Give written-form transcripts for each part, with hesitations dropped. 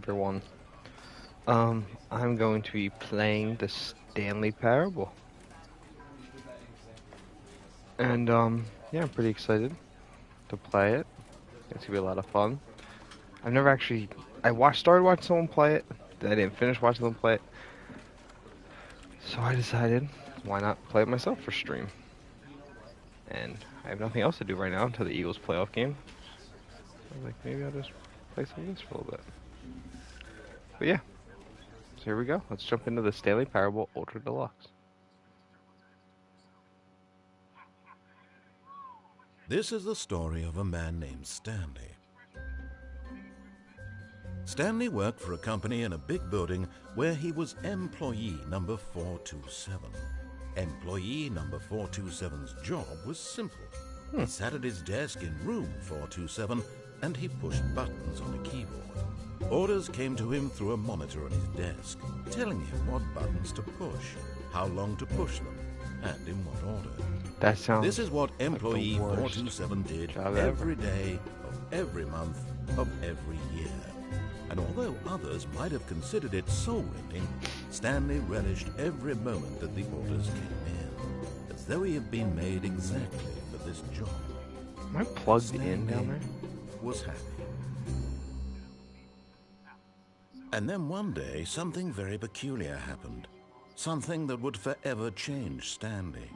chapter 1. I'm going to be playing the Stanley Parable. And, yeah, I'm pretty excited to play it. It's gonna be a lot of fun. I've never actually... started watching someone play it, then I didn't finish watching them play it. So I decided, why not play it myself for stream? And I have nothing else to do right now until the Eagles playoff game. I was like, maybe I'll just play some of this for a little bit. But yeah, so here we go. Let's jump into the Stanley Parable Ultra Deluxe. This is the story of a man named Stanley. Stanley worked for a company in a big building where he was employee number 427. Employee number 427's job was simple. He sat at his desk in room 427 and he pushed buttons on a keyboard. Orders came to him through a monitor on his desk, telling him what buttons to push, how long to push them, and in what order. That sounds This is what employee like the worst 427 did job every ever. day of every month of every year. And although others might have considered it soul-rending, Stanley relished every moment that the orders came in, as though he had been made exactly for this job. Am I plugged in down there? Was happy. And then one day, something very peculiar happened. Something that would forever change Stanley.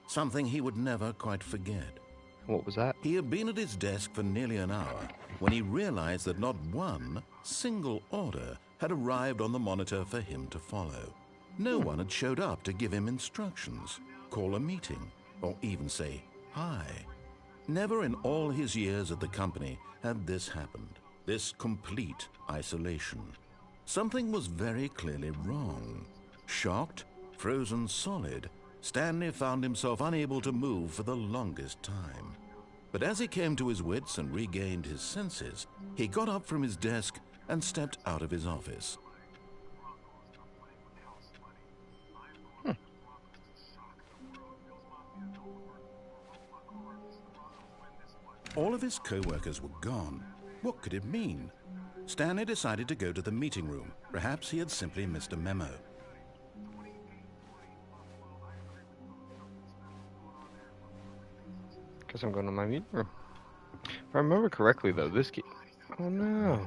Something he would never quite forget. What was that? He had been at his desk for nearly an hour when he realized that not one single order had arrived on the monitor for him to follow. No one had showed up to give him instructions, call a meeting, or even say hi. Never in all his years at the company had this happened, this complete isolation. Something was very clearly wrong. Shocked, frozen solid, Stanley found himself unable to move for the longest time. But as he came to his wits and regained his senses, he got up from his desk and stepped out of his office. All of his co-workers were gone. What could it mean? Stanley decided to go to the meeting room. Perhaps he had simply missed a memo. Guess I'm going to my meeting room. If I remember correctly, though, this game... Oh, no.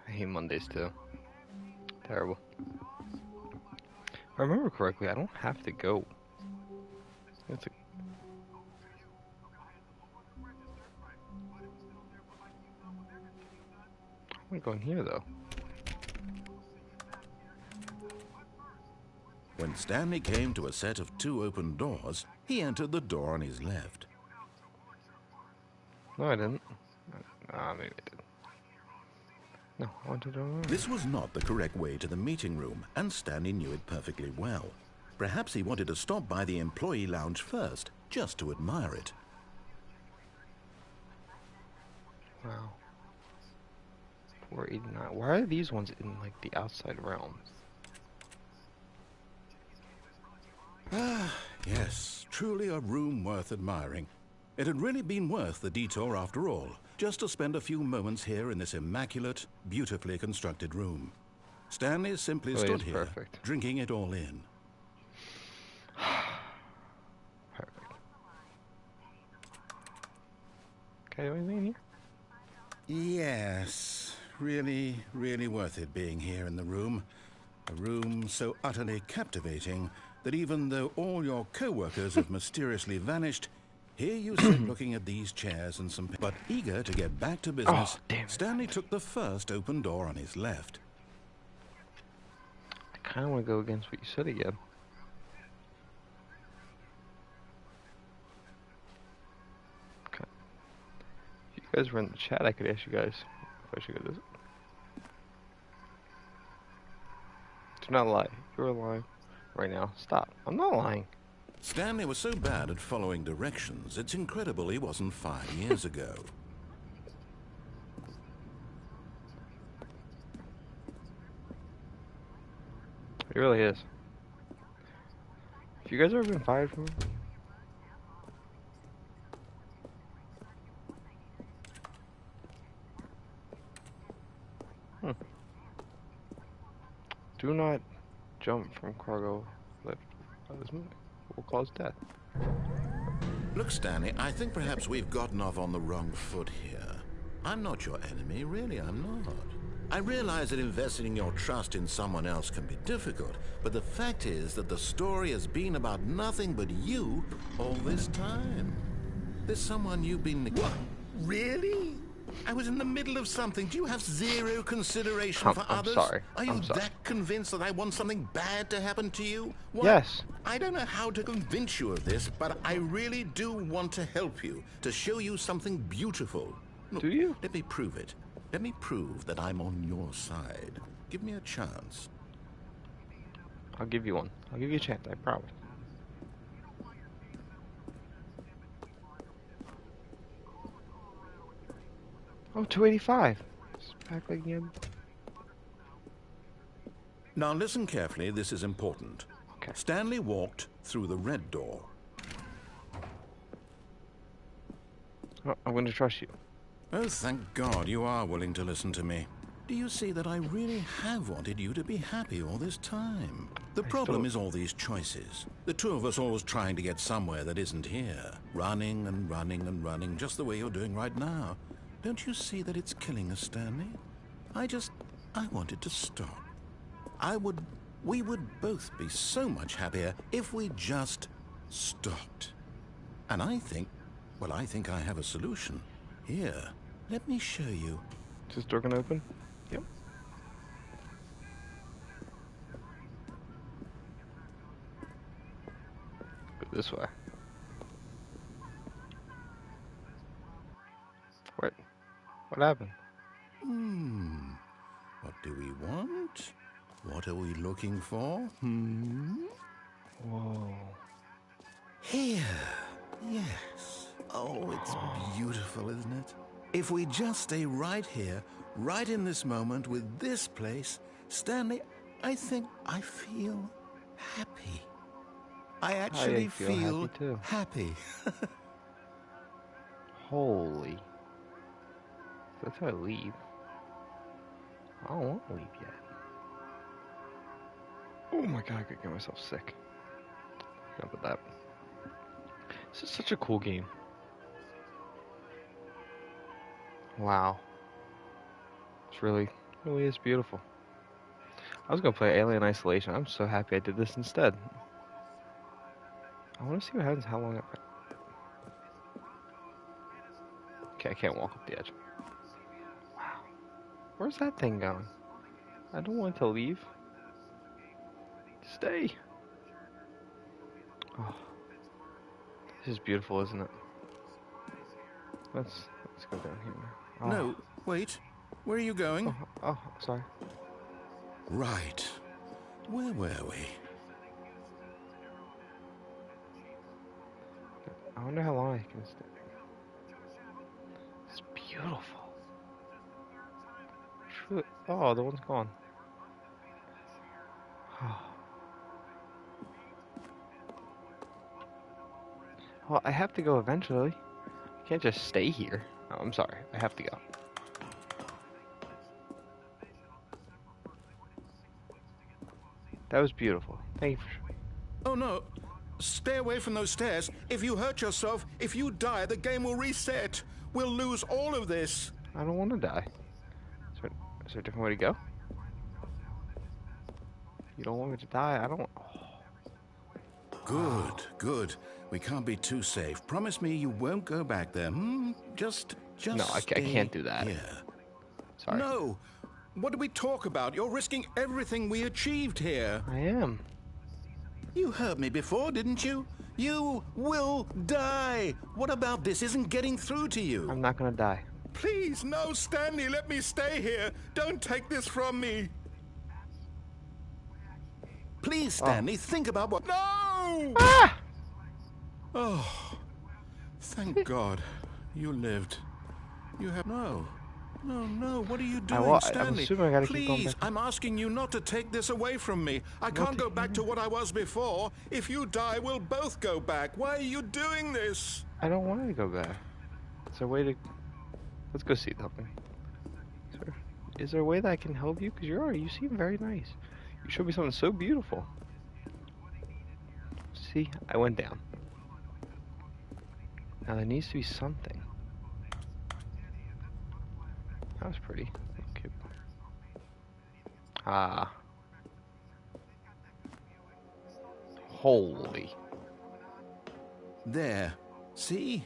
I hate Mondays, too. Terrible. If I remember correctly, I don't have to go. That's a... I'm going here, though. When Stanley came to a set of 2 open doors, he entered the door on his left. No, I didn't. Maybe I did. No, I went to the door. This was not the correct way to the meeting room, and Stanley knew it perfectly well. Perhaps he wanted to stop by the employee lounge first, just to admire it. Wow. 489. Why are these ones in, like, the outside realm? Ah, yes, truly a room worth admiring. It had really been worth the detour after all, just to spend a few moments here in this immaculate, beautifully constructed room. Stanley simply Really stood is here, perfect. drinking it all in. Perfect. Can I do anything in here? Yes, really, really worth it being here in the room. A room so utterly captivating that even though all your co-workers have mysteriously vanished, here you sit looking at these chairs and some... But eager to get back to business, Oh, damn it. Stanley took the first open door on his left. I kind of want to go against what you said again. Okay. If you guys were in the chat, I could ask you guys if I should go this. Do not lie. You're lying right now. Stop. I'm not lying. Stanley was so bad at following directions, it's incredible he wasn't 5 years ago. It really is. Have you guys ever been fired from? Hmm. Do not jump from cargo lift. Will cause death. Look, Stanley, I think perhaps we've gotten off on the wrong foot here. I'm not your enemy, really, I'm not. I realize that investing your trust in someone else can be difficult, but the fact is that the story has been about nothing but you all this time. There's someone you've been... What? Really? I was in the middle of something. Do you have zero consideration for I'm others? sorry. Are you I'm sorry. that convinced that I want something bad to happen to you? What? Yes. I don't know how to convince you of this, but I really do want to help you, to show you something beautiful. Look, Do you? let me prove it. Let me prove that I'm on your side. Give me a chance. I'll give you one. I'll give you a chance, I promise. Oh, 285. It's back again. Now listen carefully, this is important. Okay. Stanley walked through the red door. Oh, I'm going to trust you. Oh, thank God you are willing to listen to me. Do you see that I really have wanted you to be happy all this time? The problem is all these choices. The two of us always trying to get somewhere that isn't here. Running and running and running, just the way you're doing right now. Don't you see that it's killing us, Stanley? I wanted to stop. We would both be so much happier if we just stopped. And I think I have a solution. Here, let me show you. Is this door gonna open? Yep. Go this way. What happened? What do we want? What are we looking for? Whoa. Here. Yes. Oh, it's beautiful, isn't it? If we just stay right here, right in this moment with this place, Stanley, I think I feel happy. I actually feel happy too. happy. Holy. That's how I leave. I don't want to leave yet. Oh my god, I could get myself sick. Enough with that. This is such a cool game. Wow. It's really is beautiful. I was gonna play Alien Isolation. I'm so happy I did this instead. I want to see what happens, how long it... Okay, I can't walk up the edge. Wow. Where's that thing going? I don't want it to leave. Stay. Oh. This is beautiful, isn't it? Let's go down here now. Oh. No, wait. Where are you going? Oh, sorry. Right. Where were we? I wonder how long I can stay. It's beautiful. Truly. Oh, the one's gone. Well, I have to go eventually. I can't just stay here. Oh, I'm sorry. I have to go. That was beautiful. Thank you for... Oh, no. Stay away from those stairs. If you hurt yourself, if you die, the game will reset. We'll lose all of this. I don't want to die. Is there a different way to go? You don't want me to die? I don't... Oh. Good. We can't be too safe. Promise me you won't go back there. Just No, I can't do that. Yeah. Sorry. No. What do we talk about? You're risking everything we achieved here. I am. You heard me before, didn't you? You will die. What about this isn't getting through to you? I'm not gonna die. Please, no, Stanley, let me stay here. Don't take this from me. Please, Stanley, think about what... No! Ah! Oh, thank God. You lived. You have... No, what are you doing, Stanley? I'm assuming I gotta keep going Please, back. I'm asking you not to take this away from me. I can't go back to what I was before. If you die, we'll both go back. Why are you doing this? I don't want to go back. It's a way to... Let's go see something. Sir, Is there a way that I can help you? Because you seem very nice. You showed me something so beautiful. See, I went down. Now there needs to be something. That was pretty. Okay. Ah. Holy. There. See?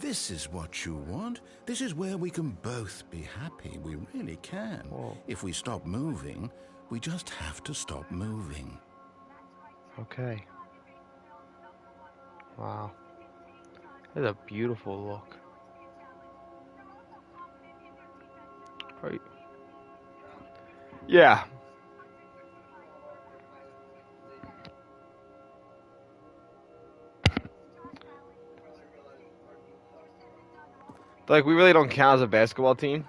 This is what you want. This is where we can both be happy. We really can. Whoa. If we stop moving, we just have to stop moving. Okay. Wow. That's a beautiful look. Right. Yeah. Like, we really don't count as a basketball team.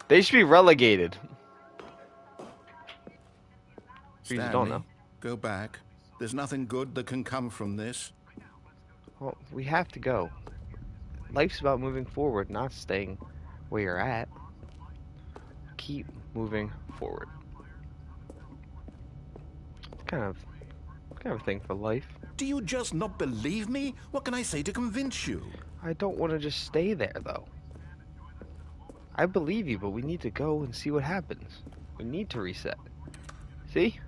They should be relegated. You just don't know. Stanley, go back. There's nothing good that can come from this. Well, we have to go. Life's about moving forward, not staying where you're at. Keep moving forward. It's kind of a thing for life. Do you just not believe me? What can I say to convince you? I don't want to just stay there, though. I believe you, but we need to go and see what happens. We need to reset. See?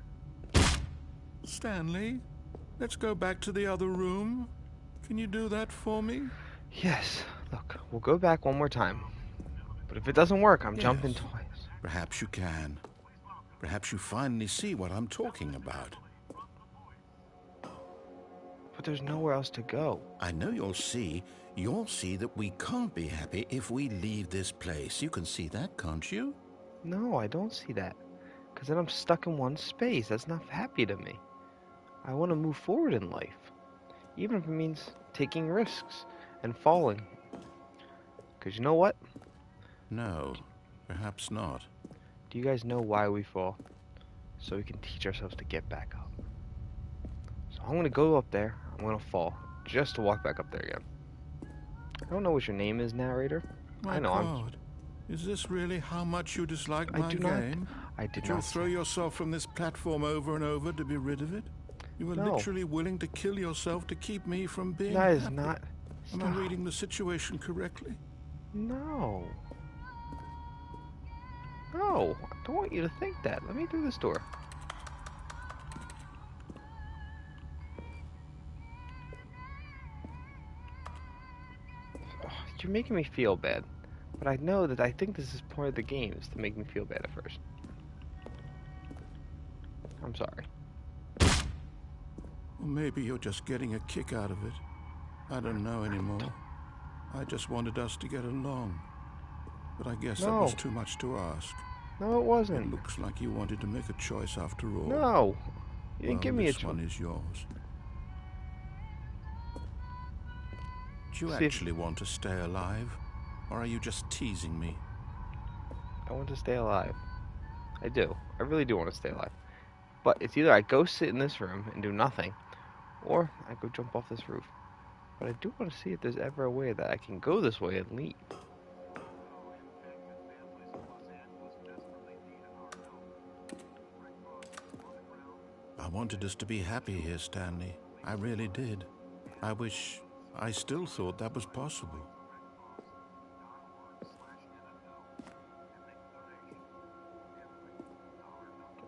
Stanley, let's go back to the other room. Can you do that for me? Yes. Look, we'll go back one more time. But if it doesn't work, I'm Yes. jumping twice. Perhaps you can. Perhaps you finally see what I'm talking about. But there's nowhere else to go. I know you'll see. You'll see that we can't be happy if we leave this place. You can see that, can't you? No, I don't see that. Because then I'm stuck in one space. That's not happy to me. I want to move forward in life. Even if it means taking risks and falling. Because you know what? No, perhaps not. Do you guys know why we fall? So we can teach ourselves to get back up. So I'm going to go up there. I'm going to fall. Just to walk back up there again. I don't know what your name is, narrator. My I know God. Is this really how much you dislike my game? I did Did you not throw yourself from this platform over and over to be rid of it? You were No. literally willing to kill yourself to keep me from being That is happy. not... Am Stop. I reading the situation correctly? No. No. I don't want you to think that. Let me through this door. Oh, you're making me feel bad. But I know that I think this is part of the game, is to make me feel bad at first. I'm sorry. Or maybe you're just getting a kick out of it. I don't know anymore. I just wanted us to get along. But I guess that was No. too much to ask. No, it It wasn't. looks like you wanted to make a choice after all. No. You didn't Well, give me a this one choice. is yours. Do you See if- actually want to stay alive? Or are you just teasing me? I want to stay alive. I do. I really do want to stay alive. But it's either I go sit in this room and do nothing, or I go jump off this roof. But I do want to see if there's ever a way that I can go this way and leave. I wanted us to be happy here, Stanley. I really did. I wish I still thought that was possible.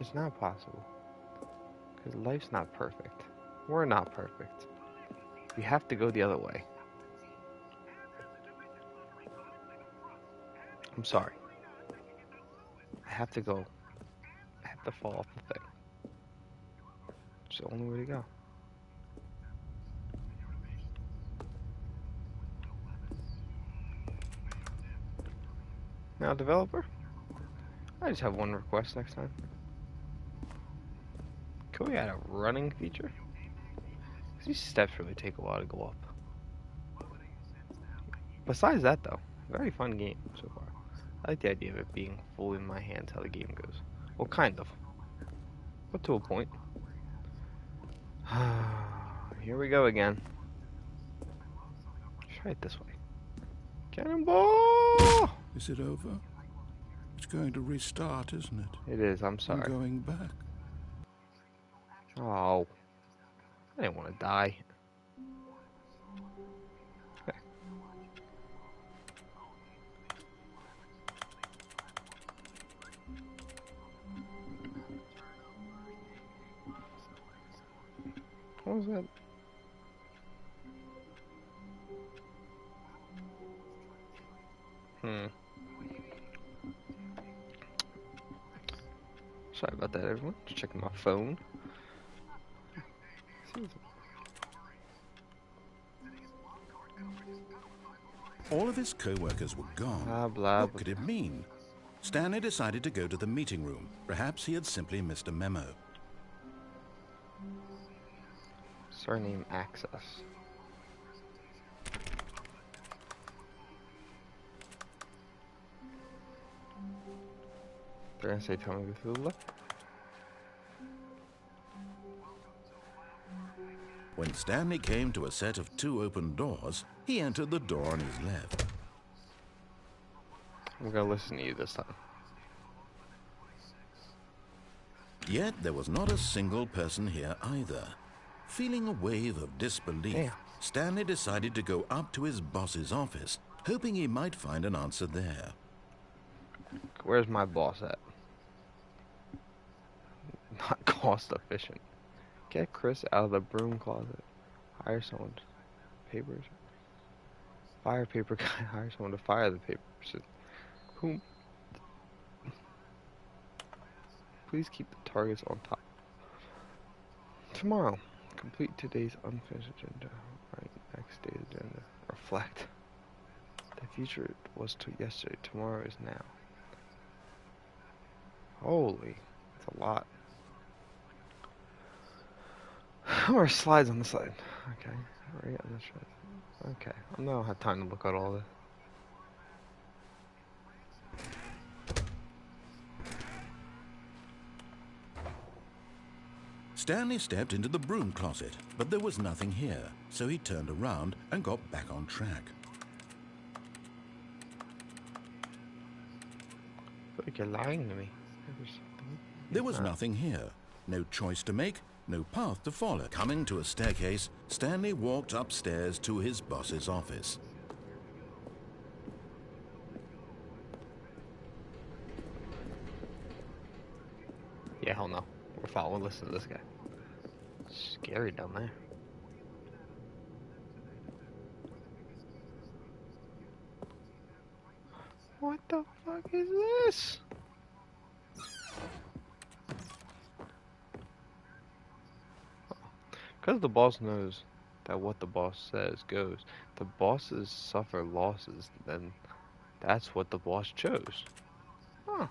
It's not possible. Because life's not perfect. We're not perfect. We have to go the other way. I'm sorry. I have to go. I have to fall off the thing. It's the only way to go. Now, developer, I just have one request next time. Can we add a running feature? 'Cause these steps really take a while to go up. Besides that, though, very fun game so far. I like the idea of it being fully in my hands how the game goes. Well, kind of. But to a point. Here we go again. Let's try it this way. Cannonball! Is it over? It's going to restart, isn't it? It is, I'm I'm sorry. going back. Oh. I didn't want to die. Okay. What was that? Sorry about that, everyone. Just checking my phone. All of his co-workers were gone. Blah, blah, What blah. could it mean? Stanley decided to go to the meeting room. Perhaps he had simply missed a memo. Surname access. They're gonna say tell me go through the left. When Stanley came to a set of 2 open doors, he entered the door on his left. I'm gonna listen to you this time. Yet there was not a single person here either. Feeling a wave of disbelief, Damn. Stanley decided to go up to his boss's office, hoping he might find an answer there. Where's my boss at? Not cost efficient. Get Chris out of the broom closet. Hire someone. Papers. Fire paper guy. Hire someone to fire the papers. Whom? Please keep the targets on top. Tomorrow. Complete today's unfinished agenda. Right. Next day's agenda. Reflect. The future was to yesterday. Tomorrow is now. Holy. That's a lot. Or slides on the side. Okay. Right on the side. Okay. I don't have time to look at all this. Stanley stepped into the broom closet, but there was nothing here, so he turned around and got back on track. I feel like you're lying to me. There was nothing here. No choice to make, no path to follow. Coming to a staircase, Stanley walked upstairs to his boss's office. Yeah, hell no. We're following. Listen to this guy. Scary down there. What the fuck is this? Because the boss knows that what the boss says goes. The bosses suffer losses, then that's what the boss chose. Huh.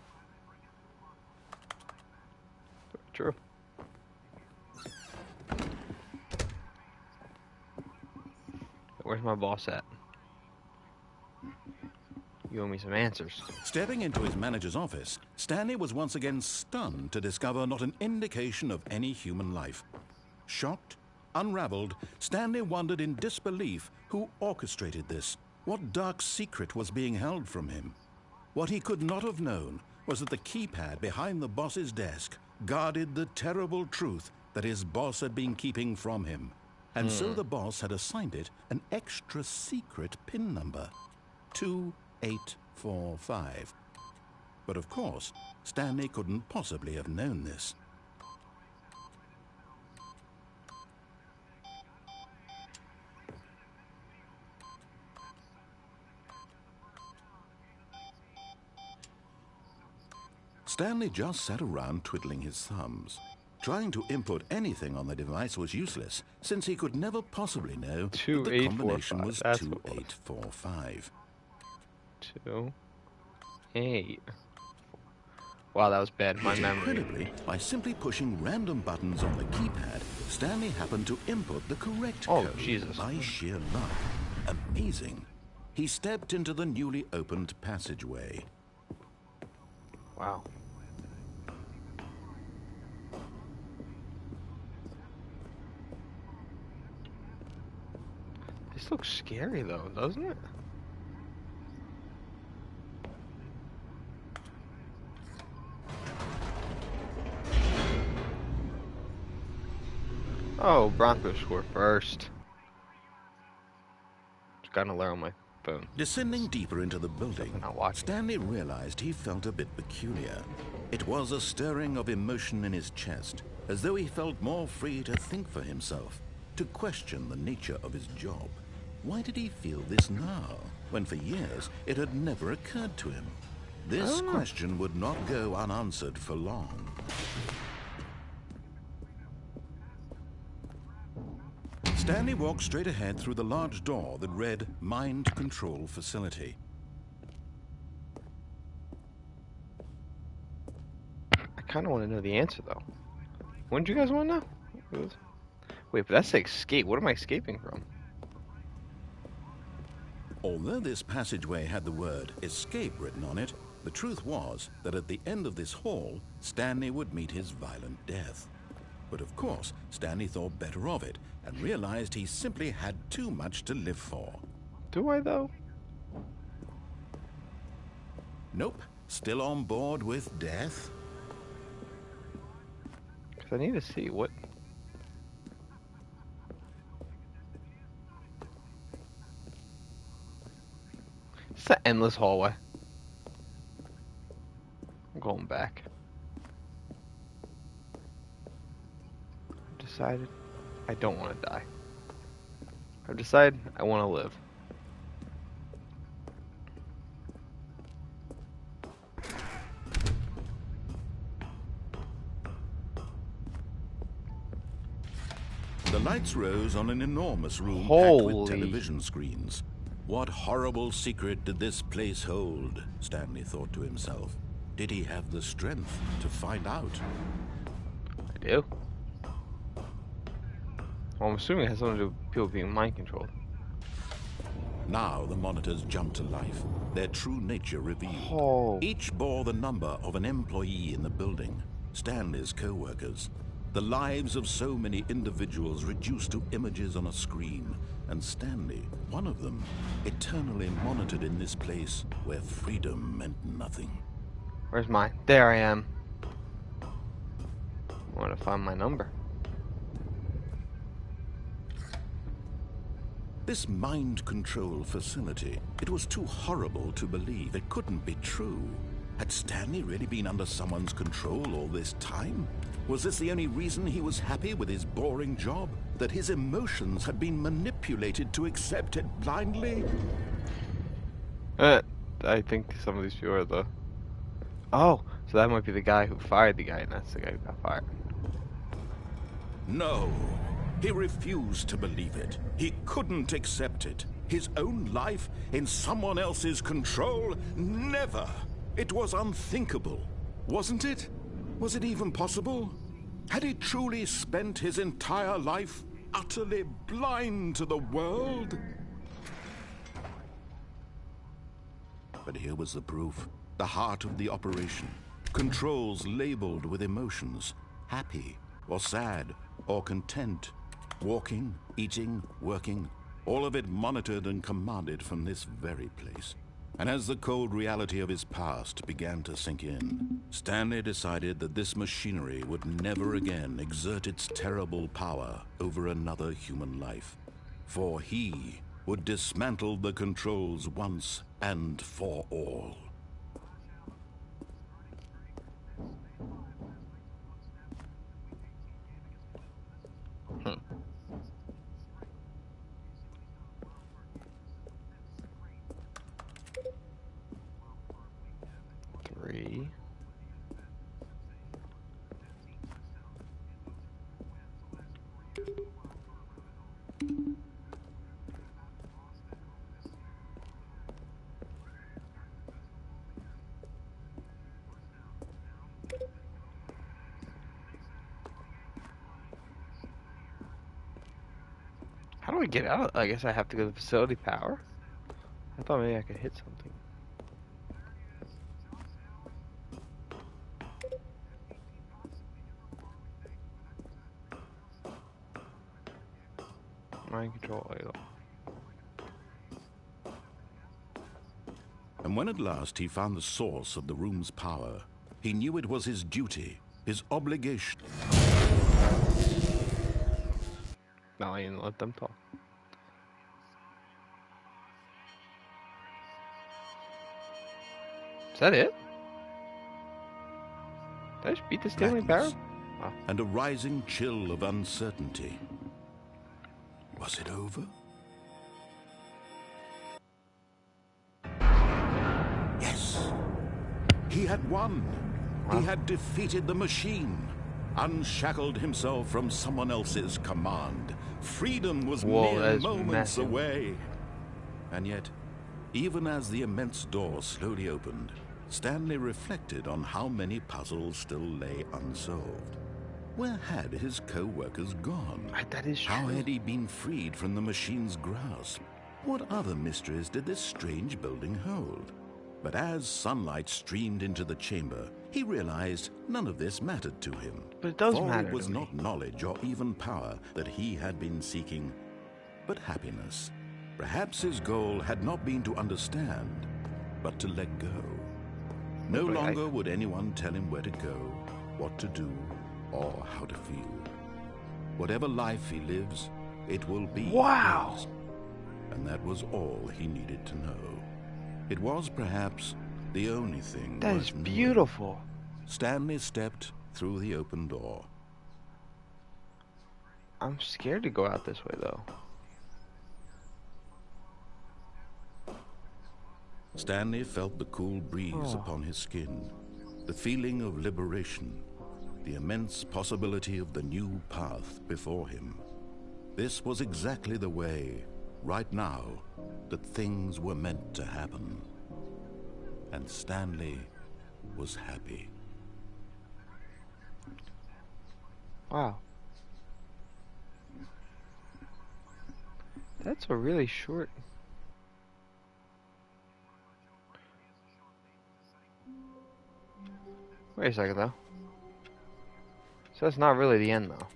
True. Where's my boss at? You owe me some answers. Stepping into his manager's office, Stanley was once again stunned to discover not an indication of any human life. Shocked, unraveled, Stanley wondered in disbelief who orchestrated this. What dark secret was being held from him? What he could not have known was that the keypad behind the boss's desk guarded the terrible truth that his boss had been keeping from him. And so the boss had assigned it an extra secret PIN number, 2845. But of course, Stanley couldn't possibly have known this. Stanley just sat around twiddling his thumbs. Trying to input anything on the device was useless, since he could never possibly know that the combination was 2845. 2, 8. Wow, that was bad. My memory. Incredibly, by simply pushing random buttons on the keypad, Stanley happened to input the correct code Jesus. by sheer luck. Amazing. He stepped into the newly opened passageway. Wow. This looks scary though, doesn't it? Oh, Broncos score first. Just got an alert on my phone. Descending deeper into the building, Not watching. Stanley realized he felt a bit peculiar. It was a stirring of emotion in his chest, as though he felt more free to think for himself, to question the nature of his job. Why did he feel this now, when for years it had never occurred to him? This question would not go unanswered for long. Stanley walked straight ahead through the large door that read Mind Control Facility. I kind of want to know the answer, though. Wouldn't you guys want to know? Wait, but that's escape. What am I escaping from? Although this passageway had the word escape written on it, the truth was that at the end of this hall, Stanley would meet his violent death. But of course, Stanley thought better of it and realized he simply had too much to live for. Do I, though? Nope, still on board with death. Because I need to see what... It's an endless hallway. I'm going back. I've decided I don't want to die. I've decided I want to live. The lights rose on an enormous room packed Holy. with television screens. What horrible secret did this place hold? Stanley thought to himself. Did he have the strength to find out? I do. Well, I'm assuming it has something to do with people being mind controlled. Now the monitors jumped to life, their true nature revealed. Oh. Each bore the number of an employee in the building, Stanley's co-workers. The lives of so many individuals reduced to images on a screen, and Stanley, one of them, eternally monitored in this place where freedom meant nothing. Where's mine? There I am. I want to find my number. This mind control facility, it was too horrible to believe. It couldn't be true. Had Stanley really been under someone's control all this time? Was this the only reason he was happy with his boring job? That his emotions had been manipulated to accept it blindly? I think some of these people are the... Oh, so that might be the guy who fired the guy, and that's the guy who got fired. No. He refused to believe it. He couldn't accept it. His own life in someone else's control? Never. It was unthinkable. Wasn't it? Was it even possible? Had he truly spent his entire life utterly blind to the world? But here was the proof. The heart of the operation. Controls labeled with emotions. Happy, or sad, or content. Walking, eating, working. All of it monitored and commanded from this very place. And as the cold reality of his past began to sink in, Stanley decided that this machinery would never again exert its terrible power over another human life. For he would dismantle the controls once and for all. Three. How do I get out? I guess I have to go to the facility power. I thought maybe I could hit something. Mind control idle. And when at last he found the source of the room's power, he knew it was his duty, his obligation. No, I didn't let them talk. Is that it? Did I just beat the Stanley Parable? Oh. And a rising chill of uncertainty. Was it over? Yes. He had won. Wow. He had defeated the machine, unshackled himself from someone else's command. Freedom was mere moments massive. away. And yet, even as the immense door slowly opened, Stanley reflected on how many puzzles still lay unsolved. Where had his co-workers gone? That is true. How had he been freed from the machine's grasp? What other mysteries did this strange building hold? But as sunlight streamed into the chamber, he realized none of this mattered to him. But it does For matter it was to me. not knowledge or even power that he had been seeking, but happiness. Perhaps his goal had not been to understand, but to let go. No longer would anyone tell him where to go, what to do, or how to feel. Whatever life he lives, it will be his. And that was all he needed to know. It was perhaps the only thing. That is beautiful. Stanley stepped through the open door. I'm scared to go out this way, though. Stanley felt the cool breeze upon his skin, the feeling of liberation, the immense possibility of the new path before him. This was exactly the way, right now, that things were meant to happen. And Stanley was happy. Wow. That's a really short... Wait a second, though. So that's not really the end, though.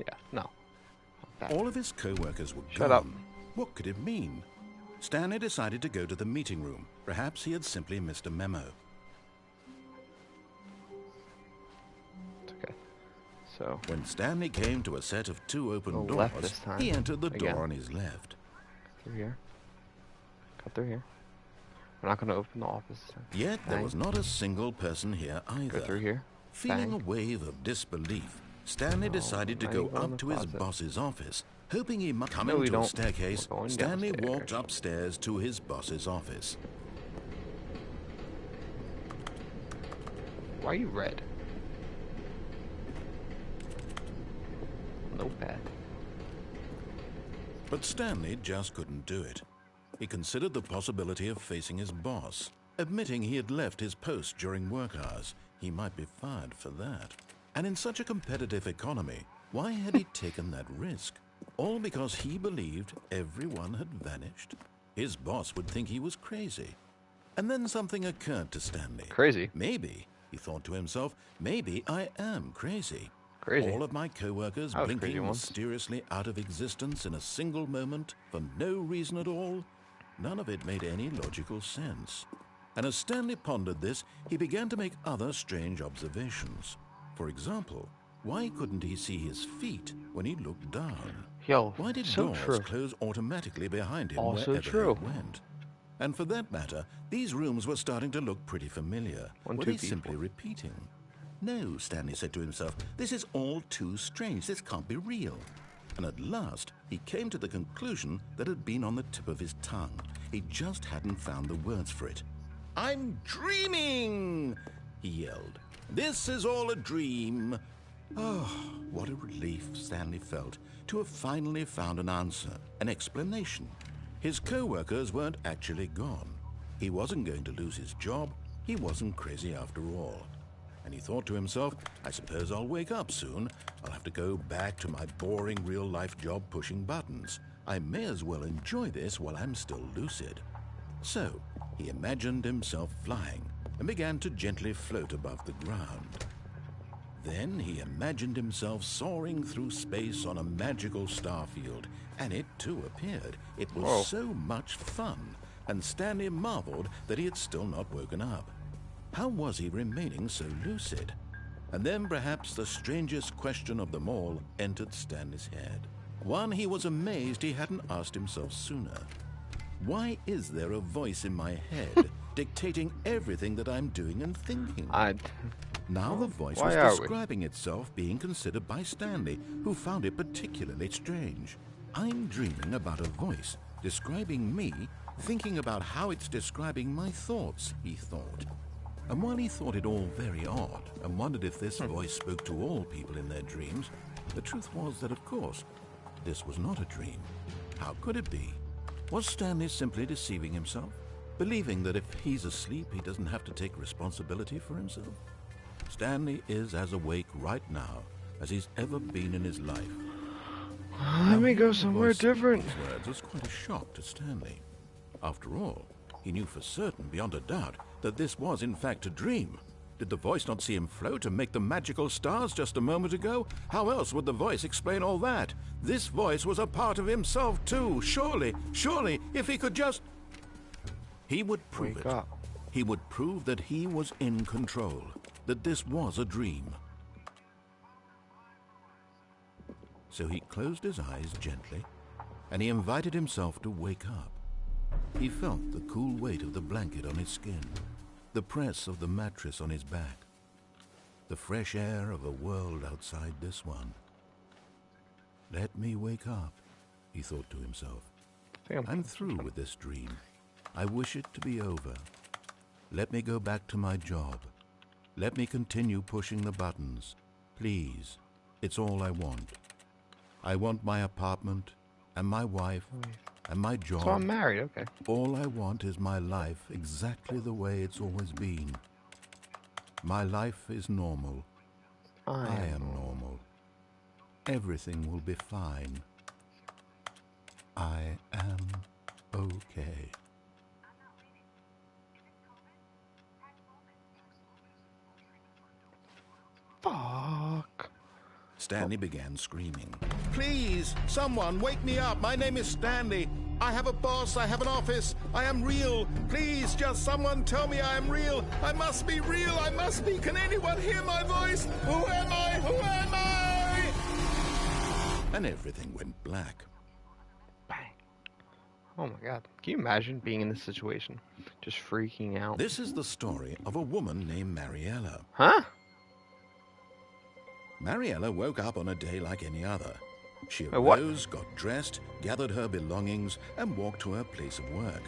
Yeah, no. All of his co-workers were gone. Shut up. What could it mean? Stanley decided to go to the meeting room. Perhaps he had simply missed a memo. It's okay. So... When Stanley came to a set of two open Go left doors, this time. he entered the Again. door on his left. Through here. Cut through here. We're not going to open the office this time. Yet there Bang. was not a single person here either. Go through here. Feeling Bang. a wave of disbelief, Stanley decided to now go you go in up the to his closet. boss's office. Hoping he might come No, we into a don't. staircase, We're going Stanley downstairs. walked upstairs to his boss's office. Why are you red? Notepad. But Stanley just couldn't do it. He considered the possibility of facing his boss. Admitting he had left his post during work hours, he might be fired for that. And in such a competitive economy, why had he taken that risk? All because he believed everyone had vanished? His boss would think he was crazy. And then something occurred to Stanley. Crazy. Maybe, he thought to himself, maybe I am crazy. Crazy. All of my co-workers I was crazy blinking once. mysteriously out of existence in a single moment for no reason at all. None of it made any logical sense. And as Stanley pondered this, he began to make other strange observations. For example, why couldn't he see his feet when he looked down? Yo, Why did so doors true. close automatically behind him Also wherever true. he went? And for that matter, these rooms were starting to look pretty familiar. One, Were two they people. simply repeating? No, Stanley said to himself, this is all too strange. This can't be real. And at last, he came to the conclusion that had been on the tip of his tongue. He just hadn't found the words for it. I'm dreaming, he yelled. This is all a dream. Oh, what a relief Stanley felt to have finally found an answer, an explanation. His co-workers weren't actually gone. He wasn't going to lose his job. He wasn't crazy after all. And he thought to himself, I suppose I'll wake up soon. I'll have to go back to my boring real-life job pushing buttons. I may as well enjoy this while I'm still lucid. So, he imagined himself flying and began to gently float above the ground. Then he imagined himself soaring through space on a magical starfield, and it too appeared. It was so much fun, and Stanley marveled that he had still not woken up. How was he remaining so lucid? And then perhaps the strangest question of them all entered Stanley's head. One he was amazed he hadn't asked himself sooner. Why is there a voice in my head dictating everything that I'm doing and thinking? Now the voice was describing itself being considered by Stanley, who found it particularly strange. I'm dreaming about a voice describing me, thinking about how it's describing my thoughts, he thought. And while he thought it all very odd and wondered if this voice spoke to all people in their dreams, the truth was that, of course, this was not a dream. How could it be? Was Stanley simply deceiving himself, believing that if he's asleep, he doesn't have to take responsibility for himself? Stanley is as awake right now as he's ever been in his life. Let me go somewhere different. These words was quite a shock to Stanley. After all, he knew for certain, beyond a doubt, that this was in fact a dream. Did the voice not see him float and make the magical stars just a moment ago? How else would the voice explain all that? This voice was a part of himself too. Surely, if he could just... He would prove it. He would prove that he was in control, that this was a dream. So he closed his eyes gently, and he invited himself to wake up. He felt the cool weight of the blanket on his skin, the press of the mattress on his back, the fresh air of a world outside this one. Let me wake up, he thought to himself. I'm through with this dream. I wish it to be over. Let me go back to my job. Let me continue pushing the buttons. Please, it's all I want. I want my apartment, and my wife, and my job. So I'm married, okay. All I want is my life exactly the way it's always been. My life is normal. I am normal. Everything will be fine. I am okay. Fuck. Stanley began screaming. Please, someone, wake me up. My name is Stanley. I have a boss. I have an office. I am real. Please, just someone tell me I am real. I must be real. I must be. Can anyone hear my voice? Who am I? Who am I? And everything went black. Bang. Oh my god. Can you imagine being in this situation? Just freaking out. This is the story of a woman named Mariella. Huh? Mariella woke up on a day like any other. She arose, got dressed, gathered her belongings, and walked to her place of work.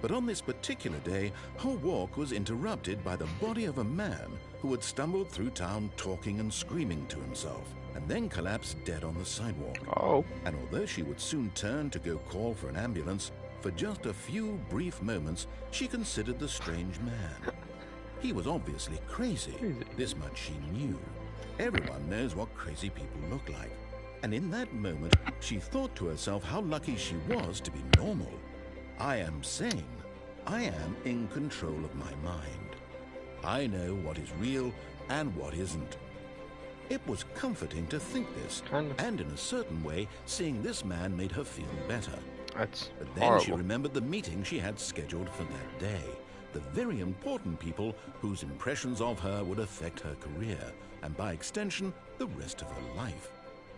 But on this particular day, her walk was interrupted by the body of a man who had stumbled through town talking and screaming to himself, and then collapsed dead on the sidewalk. Oh. And although she would soon turn to go call for an ambulance, for just a few brief moments, she considered the strange man. He was obviously crazy. This much she knew. Everyone knows what crazy people look like. And in that moment, she thought to herself how lucky she was to be normal. I am sane. I am in control of my mind. I know what is real and what isn't. It was comforting to think this, and in a certain way, seeing this man made her feel better. That's But then horrible. she remembered the meeting she had scheduled for that day. The very important people whose impressions of her would affect her career, and by extension, the rest of her life.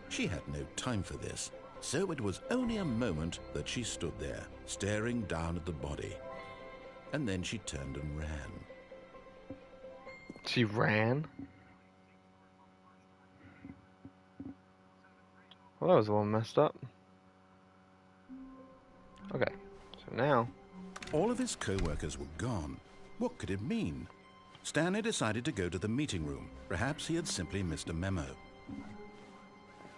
She had no time for this, so it was only a moment that she stood there, staring down at the body. And then she turned and ran. She ran? Well, that was a little messed up. Okay, so now... All of his co-workers were gone. What could it mean? Stanley decided to go to the meeting room. Perhaps he had simply missed a memo.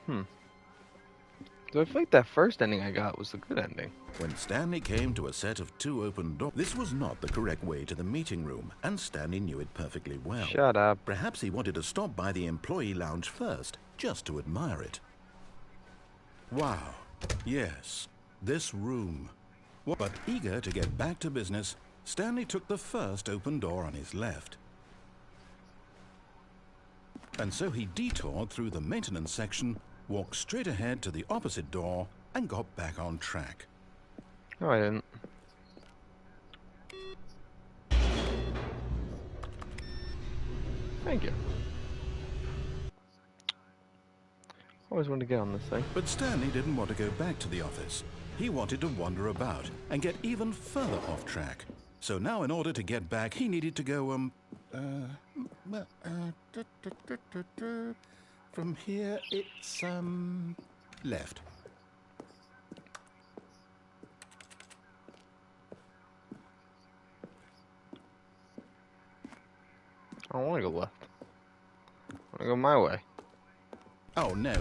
So I feel like that first ending I got was the good ending. When Stanley came to a set of 2 open doors, this was not the correct way to the meeting room, and Stanley knew it perfectly well. Shut up. Perhaps he wanted to stop by the employee lounge first, just to admire it. Wow. Yes, this room. But eager to get back to business, Stanley took the first open door on his left. And so he detoured through the maintenance section, walked straight ahead to the opposite door, and got back on track. No, I didn't. Thank you. always wanted to get on this thing. But Stanley didn't want to go back to the office. He wanted to wander about and get even further off track. So now in order to get back, he needed to go, from here it's, left. I don't want to go left. I want to go my way. Oh, no,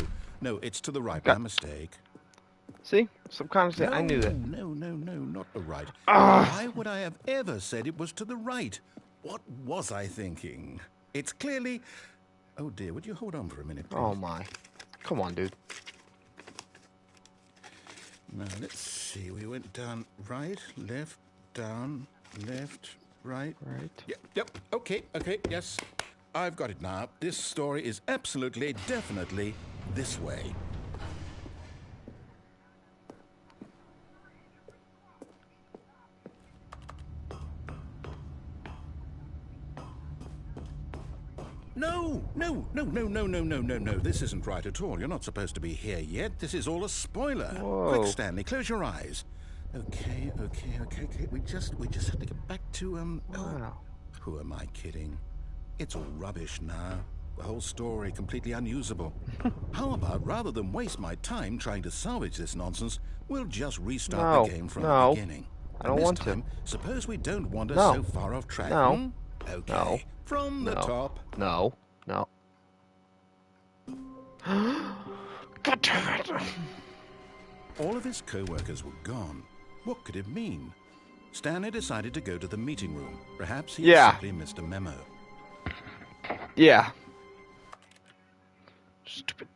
it's to the right, my mistake. See? Subconsciously, I knew that. No, not the right. Ugh. Why would I have ever said it was to the right? What was I thinking? It's clearly... Oh dear, would you hold on for a minute, please? Oh my. Come on, dude. Now, let's see. We went down right, left, down, left, right. Right. Yep, okay, yes. I've got it now. This story is absolutely, definitely this way. No. This isn't right at all. You're not supposed to be here yet. This is all a spoiler. Whoa. Quick, Stanley, close your eyes. Okay. We just have to get back to, Wow. Oh, who am I kidding? It's all rubbish now. The whole story completely unusable. How about, rather than waste my time trying to salvage this nonsense, we'll just restart the game from the beginning. I don't want to. Suppose we don't wander so far off track. No. Okay. No. From the top. No. God damn it. All of his co-workers were gone. What could it mean? Stanley decided to go to the meeting room. Perhaps he had simply missed a memo. Yeah. Stupid.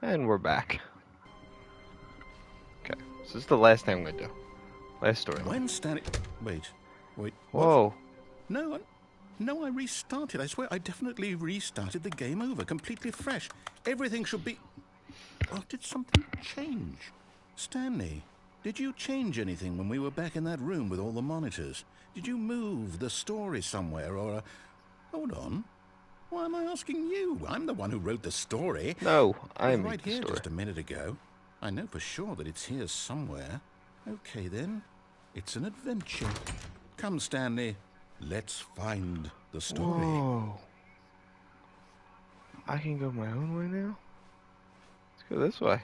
And we're back. Okay, so this is the last thing I'm gonna do. Last story. When Stanley... Wait. Whoa. What? No, I restarted. I swear, I definitely restarted the game over, completely fresh. Everything should be... Oh, did something change? Stanley, did you change anything when we were back in that room with all the monitors? Did you move the story somewhere, or... Hold on. Why am I asking you? I'm the one who wrote the story. No, I am right the here story. just a minute ago. I know for sure that it's here somewhere. Okay, then. It's an adventure. Come, Stanley. Let's find the story. Whoa. I can go my own way now? Let's go this way.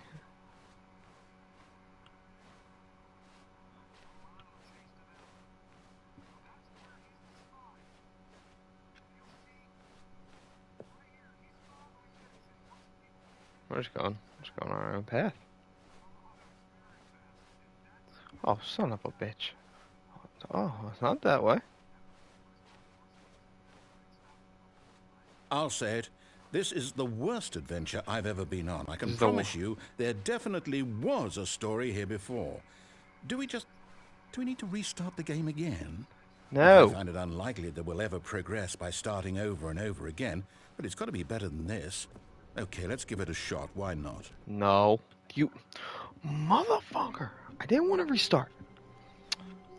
We're just going on our own path. Oh, son of a bitch. Oh, it's not that way. I'll say it. This is the worst adventure I've ever been on. I can promise you there definitely was a story here before. Do we need to restart the game again? No. I find it unlikely that we'll ever progress by starting over and over again, but it's got to be better than this. Okay, let's give it a shot. Why not? No. You... Motherfucker. I didn't want to restart.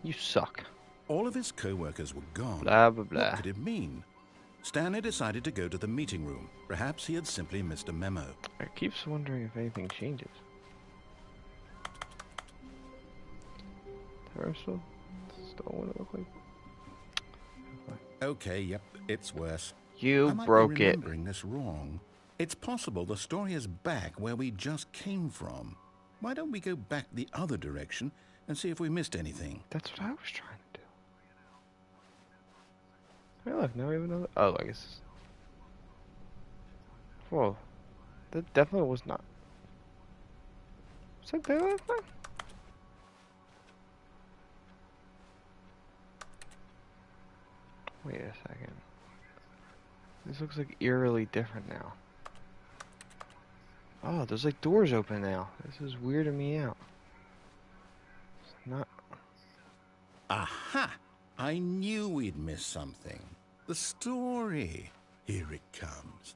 You suck. All of his co-workers were gone. Blah, blah, What blah. could it mean? Stanley decided to go to the meeting room. Perhaps he had simply missed a memo. I keep wondering if anything changes. The room still what it look like? Okay, yep, it's worse. You I might broke be it. remembering this wrong. It's possible the story is back where we just came from. Why don't we go back the other direction and see if we missed anything? That's what I was trying to do. Hey, look, now we have another. Oh, I guess. Whoa. That definitely was not. Was that there last time? Wait a second. This looks like eerily different now. Oh, there's like doors open now. This is weirding me out. It's not. Aha! I knew we'd miss something. The story. Here it comes.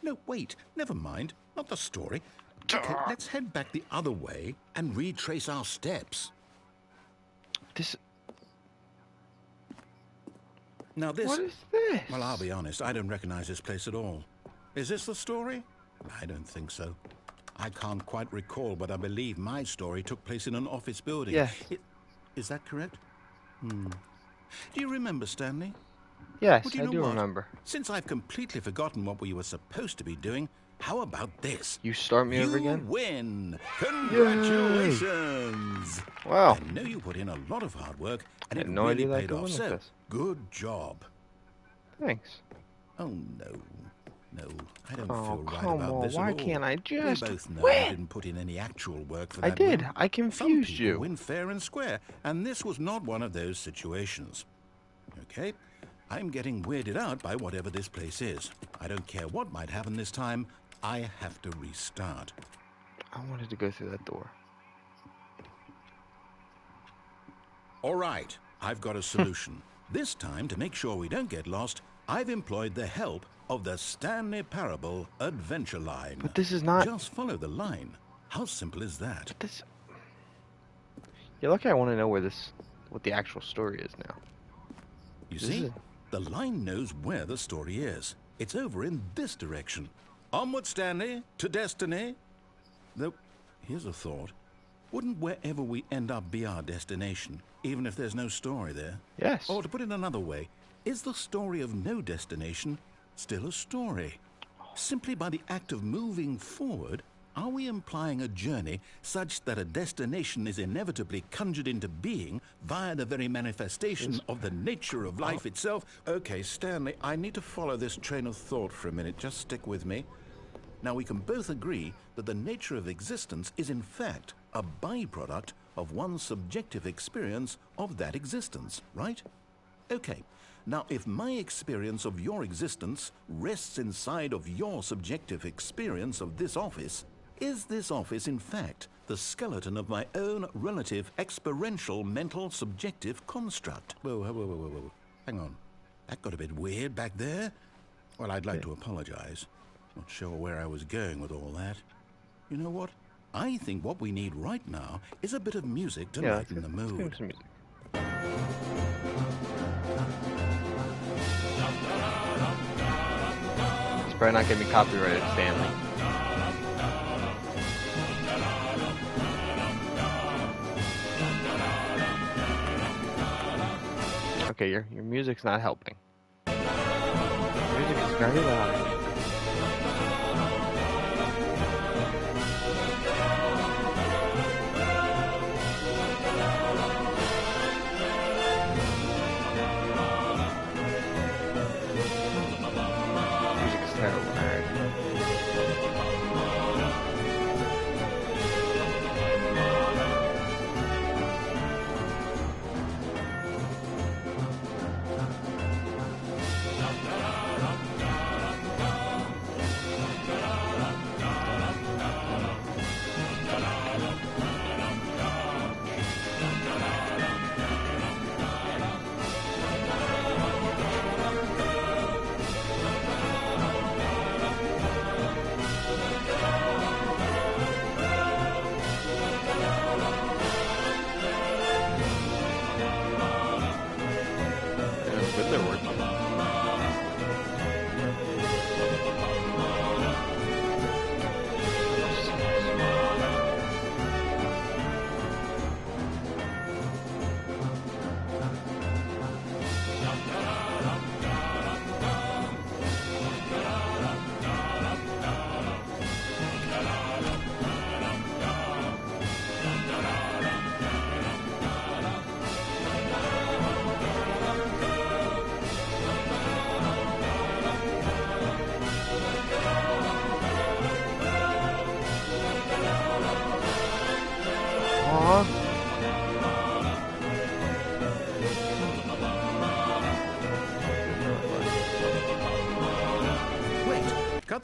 No, wait. Never mind. Not the story. Okay, let's head back the other way and retrace our steps. This. Now this... What is this? Well, I'll be honest. I don't recognize this place at all. Is this the story? I don't think so. I can't quite recall, but I believe my story took place in an office building. Yes. Is that correct? Do you remember, Stanley? Yes, Well, do you I know do what? remember. Since I've completely forgotten what we were supposed to be doing, how about this? You start me over You again? win! Congratulations! Wow. I know you put in a lot of hard work, and I had it no really idea that I paid could off, win so like this. good job. Thanks. Oh, no. No, I don't Oh, feel right come about on. this Why at all. can't I just We both know win? you didn't put in any actual work for I that did. win. I Some confused people you. win fair and square, and this was not one of those situations. Okay? I'm getting weirded out by whatever this place is. I don't care what might happen this time. I have to restart. I wanted to go through that door. All right, I've got a solution. This time, to make sure we don't get lost, I've employed the help of the Stanley Parable Adventure Line. But this is not. Just follow the line. How simple is that? But this. You're lucky I want to know what the actual story is now. You This see? is- The line knows where the story is. It's over in this direction. Onward, Stanley, to destiny. Though, here's a thought. Wouldn't wherever we end up be our destination, even if there's no story there? Yes. Or to put it another way, is the story of no destination still a story? Simply by the act of moving forward, are we implying a journey such that a destination is inevitably conjured into being via the very manifestation of the nature of life itself? Okay, Stanley, I need to follow this train of thought for a minute. Just stick with me. Now, we can both agree that the nature of existence is in fact a byproduct of one's subjective experience of that existence, right? Okay. Now, if my experience of your existence rests inside of your subjective experience of this office, is this office, in fact, the skeleton of my own relative experiential mental subjective construct? Whoa. Hang on. That got a bit weird back there. Well, I'd like to apologize. Not sure where I was going with all that. You know what? I think what we need right now is a bit of music to lighten the Let's get mood. some music. It's probably not gonna be copyrighted, Stanley. Okay, your music's not helping. Your music is very loud. Music is terrible. Alright.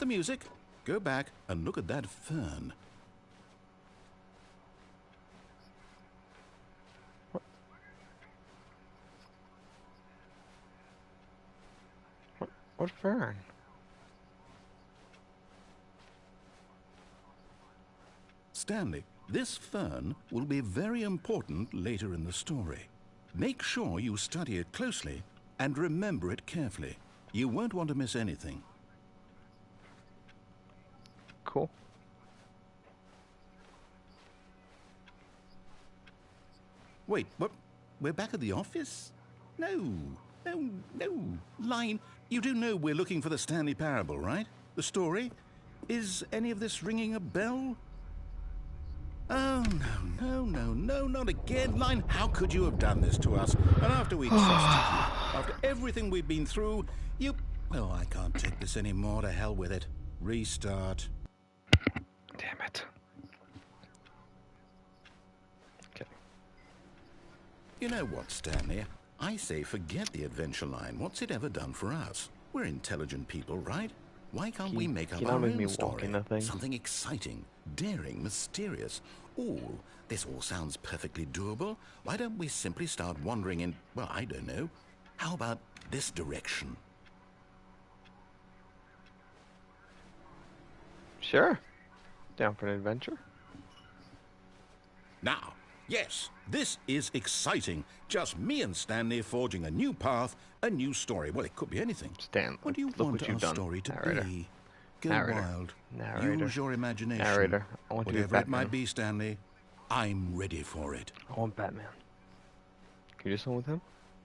music. Go back and look at that fern. What fern? Stanley, this fern will be very important later in the story. Make sure you study it closely and remember it carefully. You won't want to miss anything. Cool. Wait, what? We're back at the office? No. Line, you do know we're looking for the Stanley Parable, right? The story? Is any of this ringing a bell? Oh, no, not again. Line, how could you have done this to us? And after we trusted you, after everything we've been through, you... Oh, I can't take this anymore. To hell with it. Restart. Damn it. Okay. You know what, Stanley? I say forget the adventure line. What's it ever done for us? We're intelligent people, right? Why can't we make up our own story? Something exciting, daring, mysterious. Ooh, this all sounds perfectly doable. Why don't we simply start wandering in, well, I don't know. How about this direction? Sure. Down for an adventure? Now, yes, this is exciting. Just me and Stanley forging a new path, a new story. Well, it could be anything. Stan, what do you want our story to be? Go wild. Narrator. Use your imagination. Narrator. I want to be Whatever it might be, Stanley, I'm ready for it. I want Batman. Can you do something with him?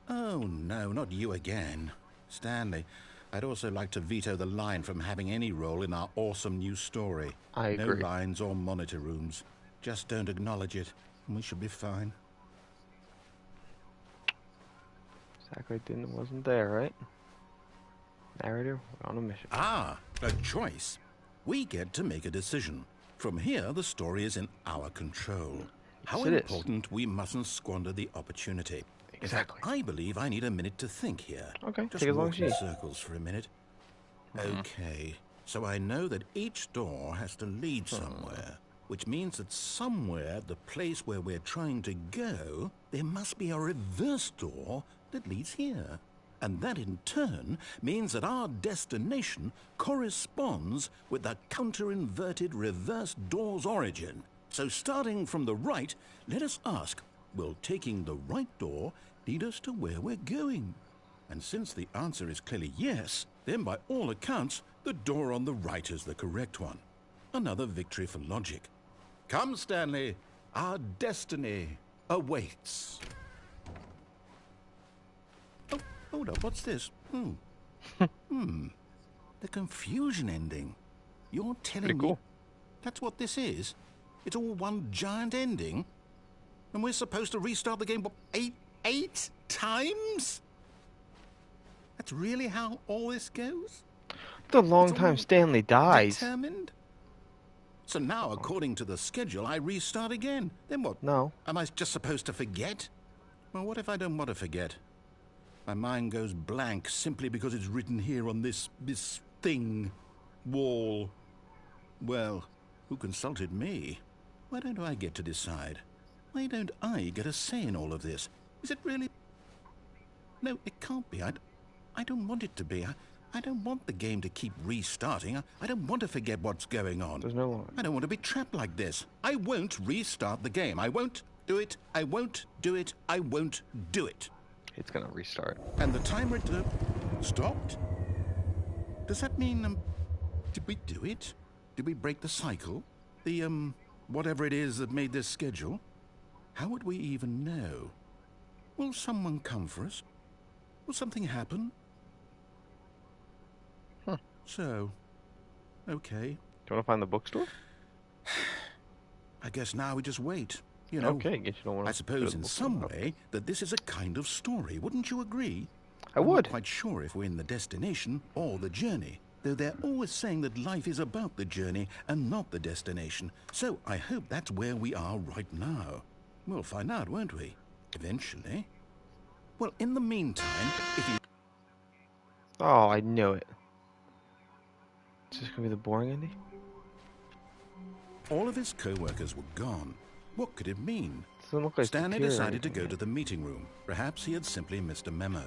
Oh, no, not you again. Stanley, I'd also like to veto the line from having any role in our awesome new story. I agree. No lines or monitor rooms. Just don't acknowledge it, and we should be fine. Zachary wasn't there, right? Narrator, we're on a mission. Ah, a choice. We get to make a decision. From here, the story is in our control. How important we mustn't squander the opportunity. Exactly. I believe I need a minute to think here. Okay, just take as long walk as you in need. circles for a minute. Okay, so I know that each door has to lead somewhere, which means that somewhere, the place where we're trying to go, there must be a reverse door that leads here. And that in turn means that our destination corresponds with the counter-inverted reverse door's origin. So starting from the right, let us ask, will taking the right door lead us to where we're going? And since the answer is clearly yes, then by all accounts, the door on the right is the correct one. Another victory for logic. Come, Stanley, our destiny awaits. Oh, hold up, what's this? The confusion ending. You're telling me that's what this is? It's all one giant ending? And we're supposed to restart the game, what, eight times? That's really how all this goes? The long time Stanley dies. Determined? So now, according to the schedule, I restart again. Then what? No. Am I just supposed to forget? Well, what if I don't want to forget? My mind goes blank simply because it's written here on this thing, wall. Well, who consulted me? Why don't I get to decide? Why don't I get a say in all of this? Is it really? No, it can't be. I don't want it to be. I don't want the game to keep restarting. I don't want to forget what's going on. There's no line. I don't want to be trapped like this. I won't restart the game. I won't do it. I won't do it. I won't do it. It's gonna restart. And the timer stopped? Does that mean, did we do it? Did we break the cycle? The, whatever it is that made this schedule? How would we even know? Will someone come for us? Will something happen? So, okay. Do you want to find the bookstore? I guess now we just wait. You know, okay, guess you don't want to. I suppose in some way that this is a kind of story. Wouldn't you agree? I would. I'm not quite sure if we're in the destination or the journey, though they're always saying that life is about the journey and not the destination. So I hope that's where we are right now. We'll find out, won't we? Eventually. Well, in the meantime, if you... Oh, I knew it. Is this gonna be the boring ending? All of his co-workers were gone. What could it mean? Doesn't look like Stanley secure or decided to anything go to yet. the meeting room. Perhaps he had simply missed a memo.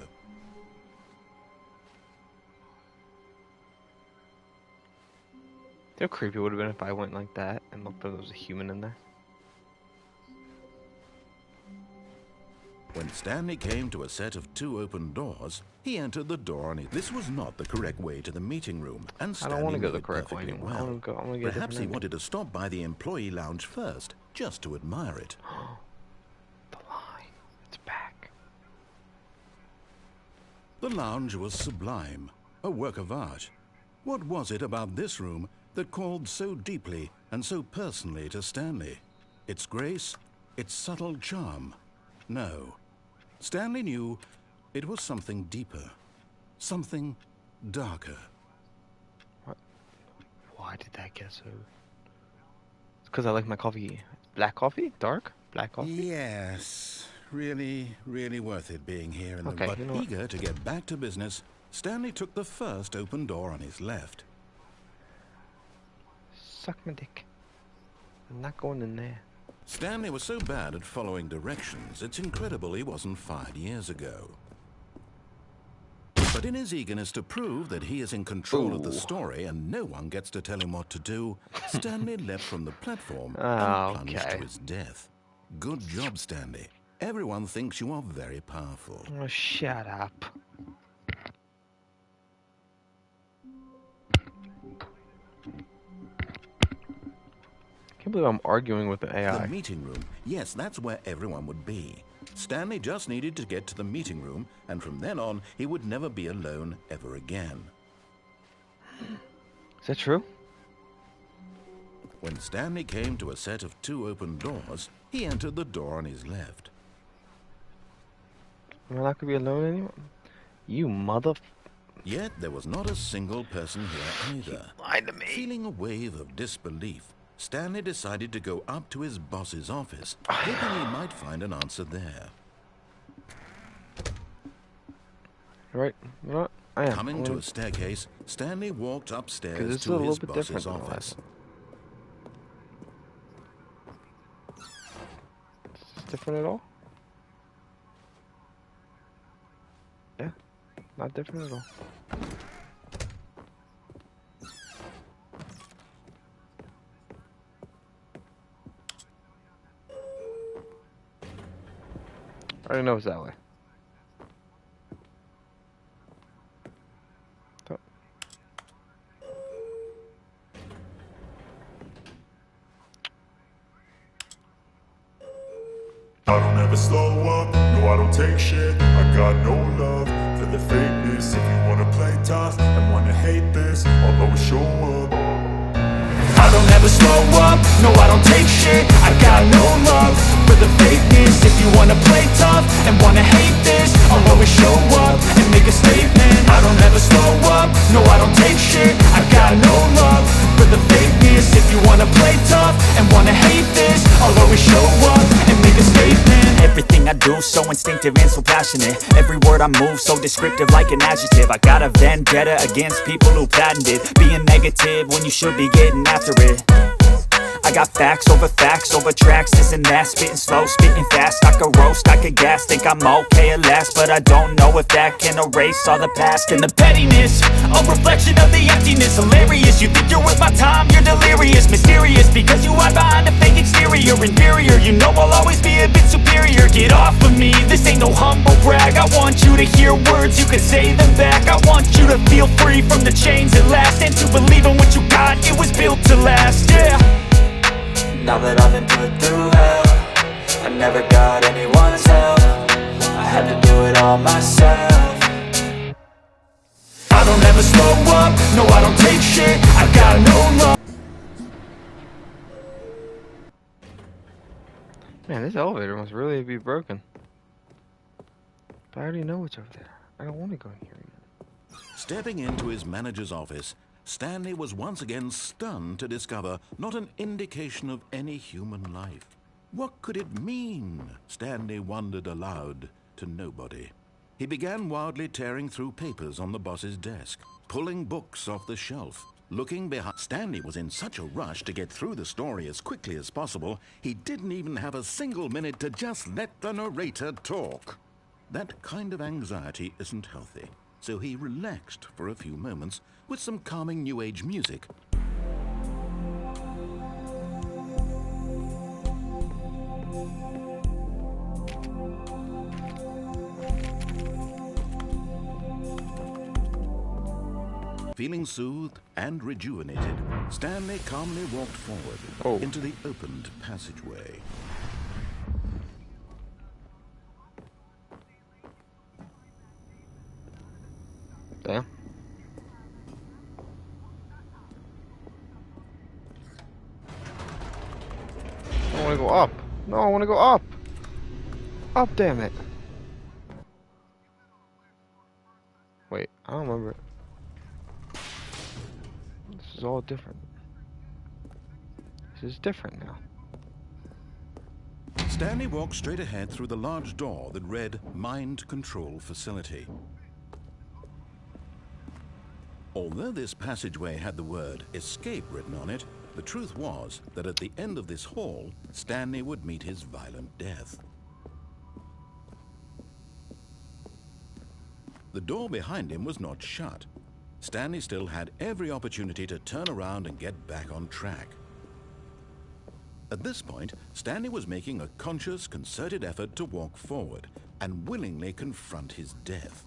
How creepy it would have been if I went like that and looked like there was a human in there. When Stanley came to a set of 2 open doors, he entered the door on it. This was not the correct way to the meeting room, and I Stanley don't want to go knew the it correct way perfectly anymore. I well. want to go. I want to get a Perhaps he different wanted to stop by the employee lounge first, just to admire it. The line. It's back. The lounge was sublime, a work of art. What was it about this room that called so deeply and so personally to Stanley? Its grace, its subtle charm? No. Stanley knew it was something deeper, something darker. What? Why did that get so? It's because I like my coffee. Black coffee? Dark? Black coffee? Yes, really, really worth it being here. Okay, But you know what? eager to get back to business, Stanley took the first open door on his left. Suck my dick. I'm not going in there. Stanley was so bad at following directions, it's incredible he wasn't fired years ago. But in his eagerness to prove that he is in control of the story and no one gets to tell him what to do, Stanley leapt from the platform and plunged to his death. Good job, Stanley. Everyone thinks you are very powerful. Oh, shut up. I can't believe I'm arguing with the AI. The meeting room, yes, that's where everyone would be. Stanley just needed to get to the meeting room, and from then on, he would never be alone ever again. Is that true? When Stanley came to a set of 2 open doors, he entered the door on his left. Am I not gonna be alone anymore? You mother... Yet there was not a single person here either. Lied to me. Feeling a wave of disbelief, Stanley decided to go up to his boss's office, hoping he might find an answer there. Right? You know what? I am. Coming to a staircase, Stanley walked upstairs This is a to little his bit boss's different than the office. last one. Is this different at all? Yeah. Not different at all. I already know it's that way. So- I don't ever slow up, no I don't take shit. I got no love for the fakeness. If you wanna play tough and wanna hate this, I'll always show up. I don't ever slow up, no I don't take shit. I got no love for the fakeness. If you wanna play tough and wanna hate this, I'll always show up and make a statement. I don't ever slow up, no I don't take shit. I got no love for the fakeness. If you wanna play tough and wanna hate this, I'll always show up and make a statement. Everything I do so instinctive and so passionate. Every word I move so descriptive like an adjective. I got a vendetta against people who patented being negative when you should be getting after it. I got facts over tracks, this and that. Spitting slow, spitting fast, I could roast, I could gas. Think I'm okay at last, but I don't know if that can erase all the past. And the pettiness, a reflection of the emptiness. Hilarious, you think you're worth my time, you're delirious. Mysterious, because you hide behind a fake exterior. Inferior, you know I'll always be a bit superior. Get off of me, this ain't no humble brag. I want you to hear words, you can say them back. I want you to feel free from the chains at last, and to believe in what you got, it was built to last, yeah. Now that I've been put through hell, I never got anyone's help. I had to do it all myself. I don't ever slow up, no I don't take shit. I got no love. Man, this elevator must really be broken. But I already know what's over there. I don't want to go in here again. Stepping into his manager's office, Stanley was once again stunned to discover not an indication of any human life. What could it mean? Stanley wondered aloud to nobody. He began wildly tearing through papers on the boss's desk, pulling books off the shelf. Looking behind, Stanley was in such a rush to get through the story as quickly as possible, he didn't even have a single minute to just let the narrator talk. That kind of anxiety isn't healthy, so he relaxed for a few moments with some calming New Age music. Feeling soothed and rejuvenated, Stanley calmly walked forward into the opened passageway. Damn. I want to go up. No, I want to go up. Up, damn it. Wait, I don't remember. This is all different. This is different now. Stanley walked straight ahead through the large door that read Mind Control Facility. Although this passageway had the word escape written on it, the truth was that at the end of this hall, Stanley would meet his violent death. The door behind him was not shut. Stanley still had every opportunity to turn around and get back on track. At this point, Stanley was making a conscious, concerted effort to walk forward and willingly confront his death.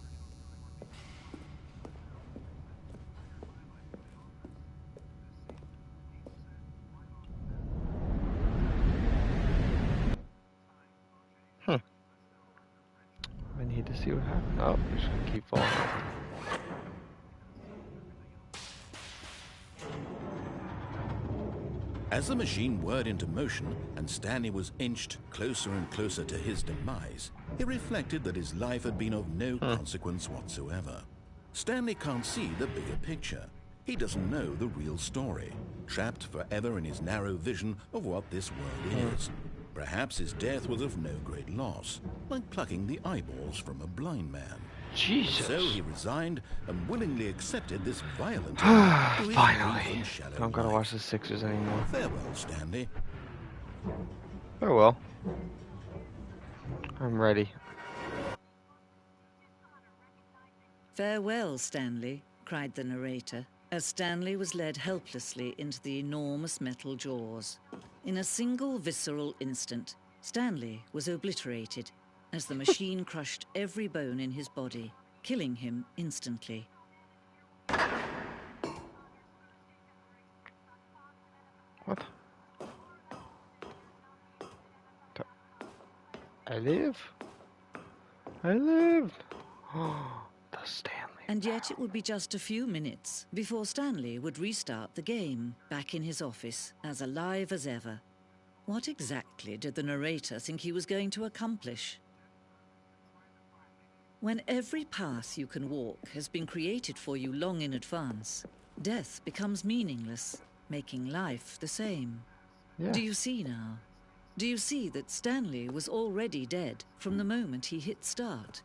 I need to see what happened. Oh, I'm just gonna keep falling. As the machine whirred into motion and Stanley was inched closer and closer to his demise, he reflected that his life had been of no consequence whatsoever. Stanley can't see the bigger picture. He doesn't know the real story, trapped forever in his narrow vision of what this world is. Perhaps his death was of no great loss, like plucking the eyeballs from a blind man. Jesus. So he resigned and willingly accepted this violent end to his Finally. brief and shallow Don't gotta life. watch the Sixers anymore. Farewell, Stanley. Farewell. I'm ready. "Farewell, Stanley," cried the narrator, as Stanley was led helplessly into the enormous metal jaws. In a single visceral instant, Stanley was obliterated as the machine crushed every bone in his body, killing him instantly. What? I live? I lived! Oh, the Stanley. And yet it would be just a few minutes before Stanley would restart the game, back in his office, as alive as ever. What exactly did the narrator think he was going to accomplish? When every path you can walk has been created for you long in advance, death becomes meaningless, making life the same. Yeah. Do you see now? Do you see that Stanley was already dead from the moment he hit start?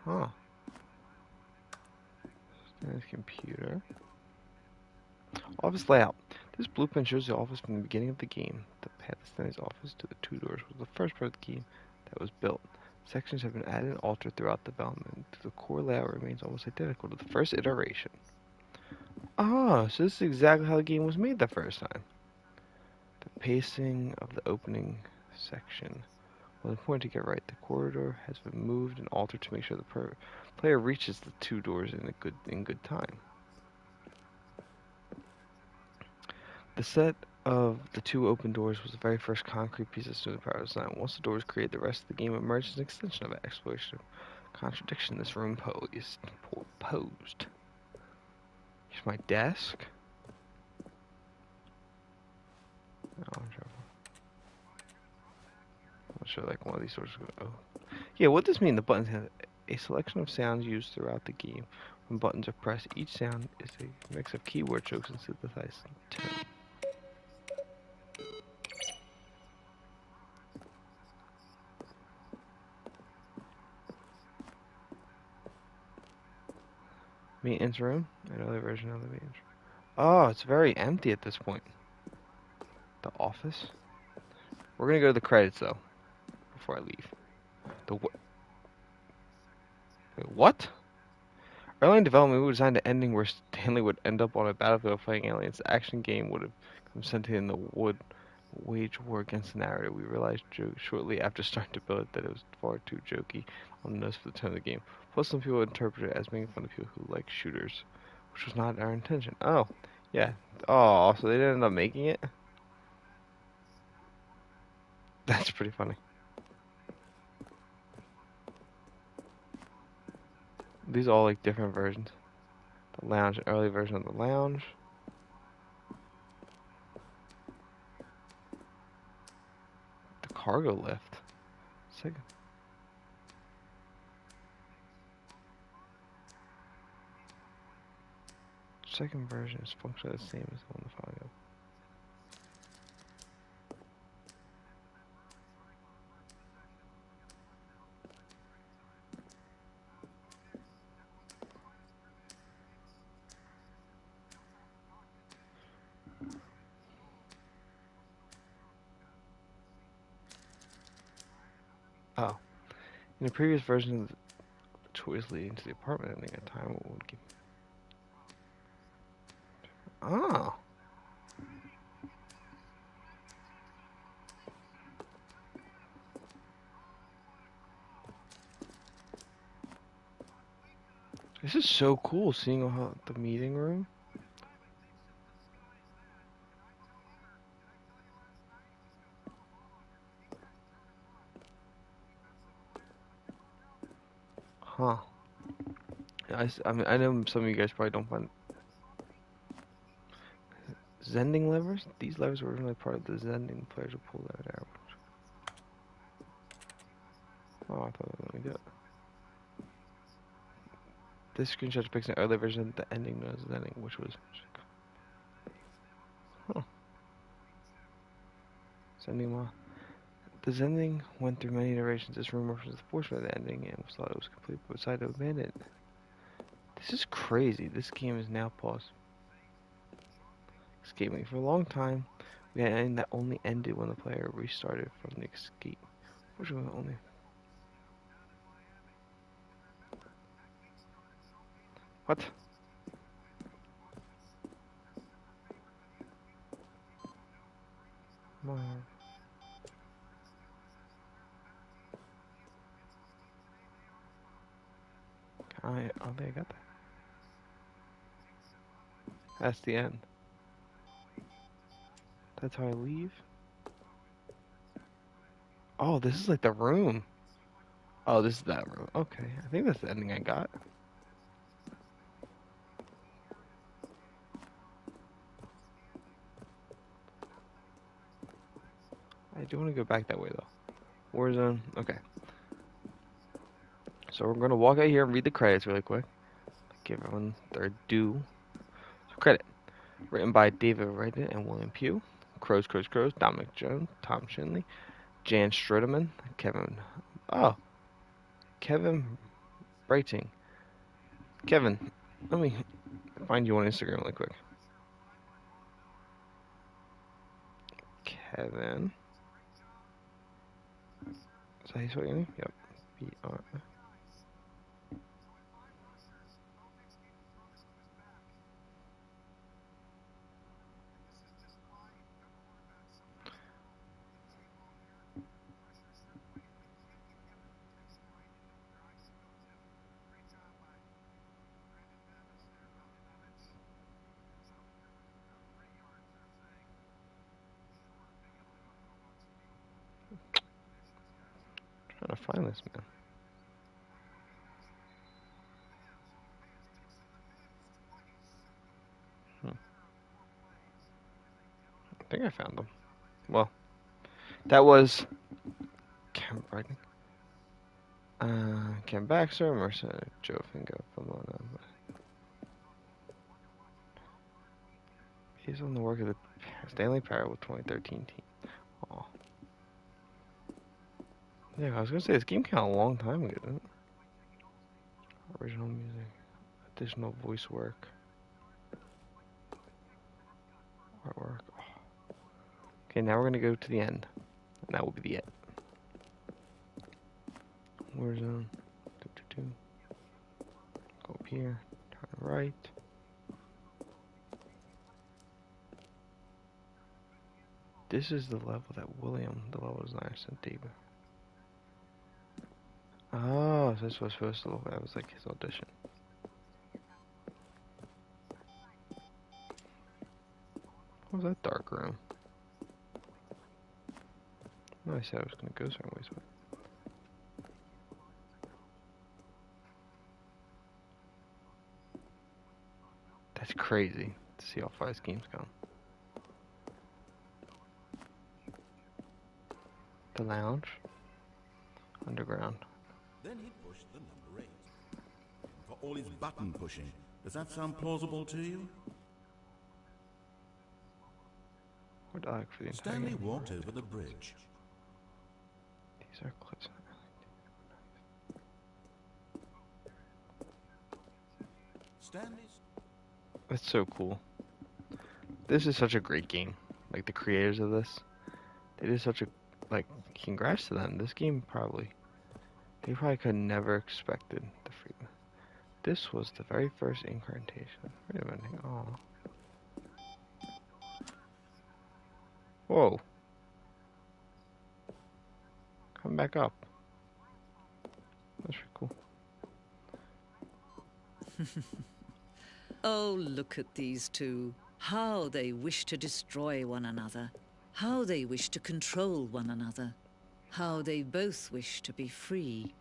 Huh. Stanley's computer. Office layout. This blueprint shows the office from the beginning of the game. The path to Stanley's office to the two doors was the first part of the game that was built. Sections have been added and altered throughout development. The core layout remains almost identical to the first iteration. Ah, so this is exactly how the game was made the first time. The pacing of the opening section was important to get right. The corridor has been moved and altered to make sure the player reaches the two doors in good time. The set of the two open doors was the very first concrete piece of Stanley Parable design. Once the doors created, the rest of the game emerged as an extension of an exploration of contradiction this room posed. Here's my desk. Oh, I'm not sure like one of these doors is going to... Oh. Yeah, what does this mean? The buttons have a selection of sounds used throughout the game. When buttons are pressed, each sound is a mix of keyboard strokes and synthesized tone. Maintenance room. Another version of the maintenance room. Oh, it's very empty at this point. The office. We're gonna go to the credits though before I leave. The what? Wait, what? Early in development, we designed an ending where Stanley would end up on a battlefield fighting aliens. The action game would have consented in the wood wage war against the narrator. We realized shortly after starting to build it that it was far too jokey on the nose for the tone of the game. Plus, some people interpret it as making fun of people who like shooters, which was not our intention. Oh, yeah. Oh, so they didn't end up making it? That's pretty funny. These are all like different versions. The lounge, early version of the lounge. The cargo lift. Second. Second version is functionally the same as the one following. Oh. In the previous version, the choice leading to the apartment ending at time would give. Oh. This is so cool seeing how the meeting room. Huh. I mean, I know some of you guys probably don't find Zending levers. These levers were originally part of the Zending. Players would pull that out. Oh, I thought let me do it. This screenshot depicts an early version of the ending known as Zending, which was. Huh. Zending. The Zending went through many iterations. This rumor was the portion of the ending and was thought it was complete, but decided to abandon it. This is crazy. This game is now paused. Escaping for a long time. We had an ending that only ended when the player restarted from the escape. Which was only. What? I don't think I got that. That's the end. That's how I leave. Oh, this is like the room. Oh, this is that room. Okay, I think that's the ending I got. I do want to go back that way though. Warzone. Okay. So we're gonna walk out here and read the credits really quick. Give everyone their due. So credit. Written by David Redden and William Pugh. Crows, Dominic Jones, Tom Shinley, Jan Strodeman, Kevin Brighting. Kevin, let me find you on Instagram really quick. Kevin. Is that how you spell your name? Yep. B-R. Trying to find this man. I think I found him. Well, that was Cam Brighton. Cam Baxter, Mercer, Joe Fingo, Pomona. He's on the work of the Stanley Parable 2013 team. Aw. Yeah, I was gonna say this game came out a long time ago, didn't it? Original music. Additional voice work. Artwork. Oh. Okay, now we're gonna go to the end. And that will be the it. Warzone. Go up here. Turn right. This is the level that William, the level designer, sent David. Oh, so this was supposed to look, that was like his audition. What was that dark room? No, I said I was gonna go certain ways, but that's crazy to see how far this game's gone. The lounge. Underground. Then he pushed the number 8. For all his button pushing, does that sound plausible to you? What I like for the entire Stanley game. walked over the bridge. These are clips. Stanley's That's so cool. This is such a great game. Like the creators of this, they did such a like. Congrats to them. This game they probably could never expected the freedom. This was the very first incarnation. Wait a minute. Oh. Whoa. Come back up. That's pretty cool. Oh, look at these two. How they wish to destroy one another. How they wish to control one another. How they both wish to be free.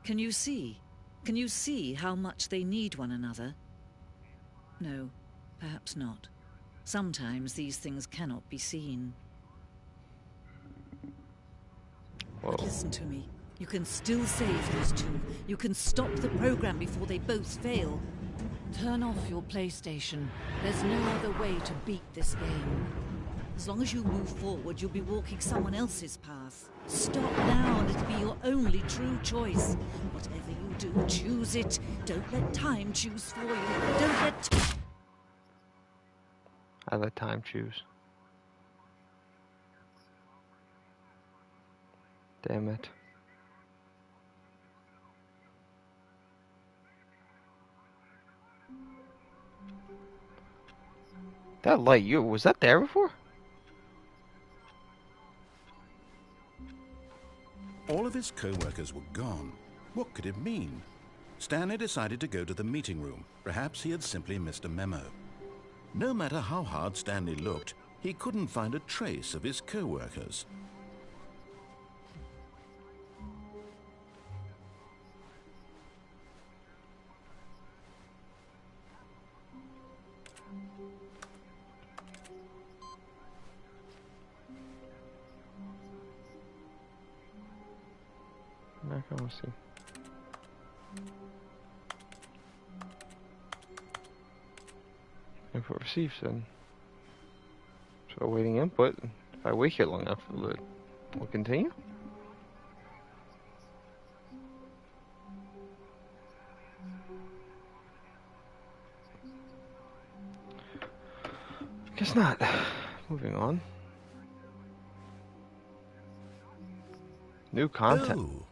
Can you see? Can you see how much they need one another? No, perhaps not. Sometimes these things cannot be seen. Whoa. But listen to me. You can still save those two. You can stop the program before they both fail. Turn off your PlayStation. There's no other way to beat this game. As long as you move forward, you'll be walking someone else's path. Stop now and it'll be your only true choice. Whatever you do, choose it. Don't let time choose for you. Don't let... I let time choose. Damn it. That light, was that there before? All of his co-workers were gone. What could it mean? Stanley decided to go to the meeting room. Perhaps he had simply missed a memo. No matter how hard Stanley looked, he couldn't find a trace of his co-workers. I can't see. Input received then. So awaiting input. If I wait here long enough, we'll continue. Guess not. Moving on. New content. Oh,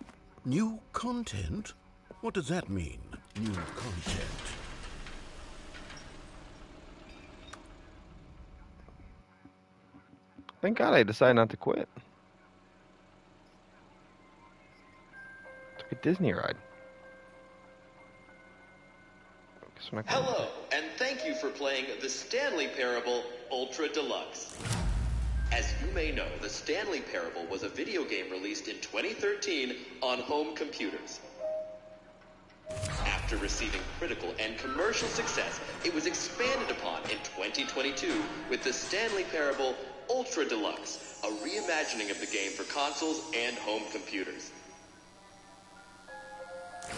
new content? What does that mean, new content? Thank God I decided not to quit. Took a Disney ride. Hello, and thank you for playing the Stanley Parable Ultra Deluxe. As you may know, the Stanley Parable was a video game released in 2013 on home computers. After receiving critical and commercial success, it was expanded upon in 2022 with the Stanley Parable Ultra Deluxe, a reimagining of the game for consoles and home computers.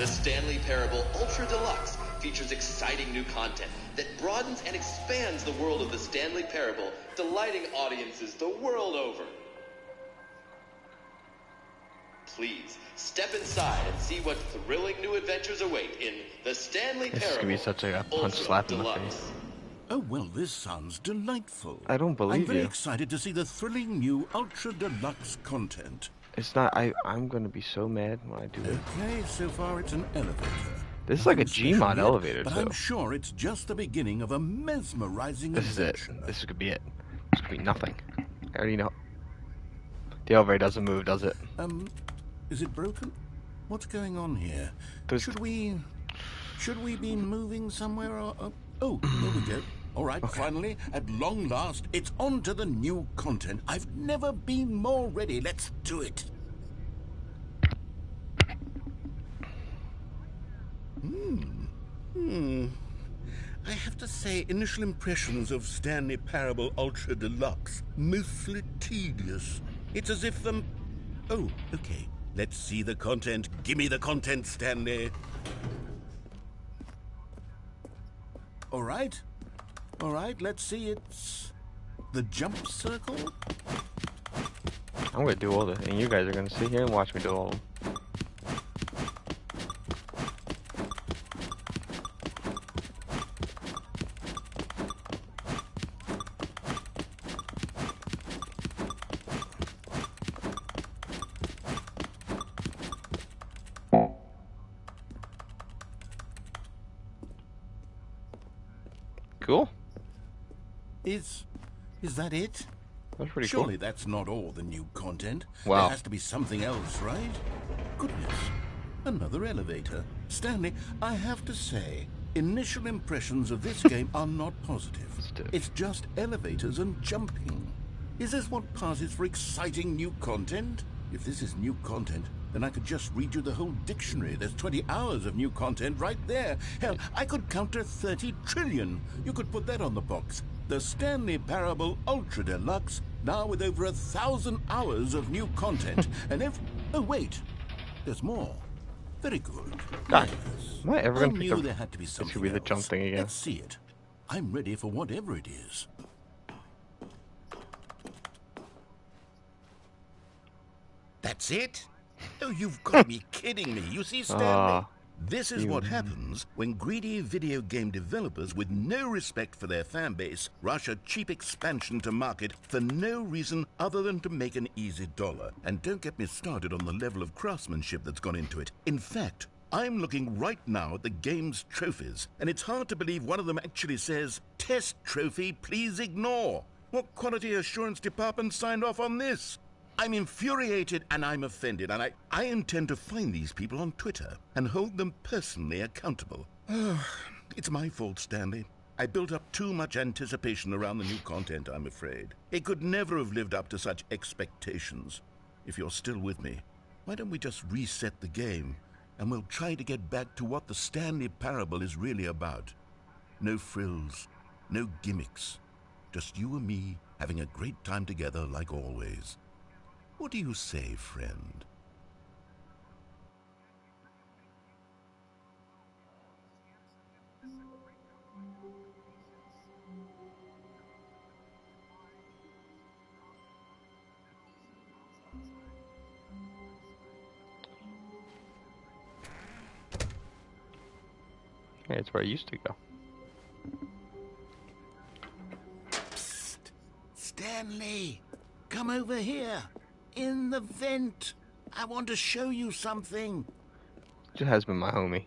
The Stanley Parable Ultra Deluxe features exciting new content that broadens and expands the world of the Stanley Parable, delighting audiences the world over. Please, step inside and see what thrilling new adventures await in The Stanley This is Parable gonna be such a punch Ultra slap in the Deluxe. face. Oh, well, this sounds delightful. I don't believe I'm very you. excited to see the thrilling new Ultra Deluxe content. It's not. I'm gonna be so mad when I do it. Okay, so far it's an elevator. This is like a Nothing Gmod special yet, elevator but too. I'm sure it's just the beginning of a mesmerizing This is it. adventure. This is gonna be it. This could be nothing. I already know. The elevator doesn't move, does it? Is it broken? What's going on here? There's- Should we be moving somewhere? Oh, there we go. All right, finally, at long last, it's on to the new content. I've never been more ready. Let's do it. I have to say, initial impressions of Stanley Parable Ultra Deluxe, mostly tedious. It's as if the... Oh, okay. Let's see the content. Gimme the content, Stanley. All right, let's see. It's the jump circle. I'm gonna do all this, and you guys are gonna sit here and watch me do all of them. Cool. Is that it? That's pretty Surely cool. that's not all the new content. Wow. There has to be something else, right? Goodness. Another elevator. Stanley, I have to say, initial impressions of this game are not positive. It's just elevators and jumping. Is this what passes for exciting new content? If this is new content, then I could just read you the whole dictionary. There's 20 hours of new content right there. Hell, I could count to 30 trillion. You could put that on the box. The Stanley Parable Ultra Deluxe, now with over 1,000 hours of new content. And if... Oh, wait. There's more. Very good. God, Yes. am I ever I gonna pick knew up... there had to be This something could be the else. jump thing again. Let's see it. I'm ready for whatever it is. That's it? Oh, you've got to be kidding me. You see, Stanley? This is what happens when greedy video game developers with no respect for their fan base rush a cheap expansion to market for no reason other than to make an easy dollar. And don't get me started on the level of craftsmanship that's gone into it. In fact, I'm looking right now at the game's trophies, and it's hard to believe one of them actually says, "Test trophy, please ignore." What quality assurance department signed off on this? I'm infuriated and I'm offended, and I intend to find these people on Twitter and hold them personally accountable. It's my fault, Stanley. I built up too much anticipation around the new content, I'm afraid. It could never have lived up to such expectations. If you're still with me, why don't we just reset the game, and we'll try to get back to what the Stanley Parable is really about. No frills, no gimmicks. Just you and me having a great time together like always. What do you say, friend? Yeah, it's where I used to go. Psst. Stanley, come over here. In the vent. I want to show you something. It has been my homie.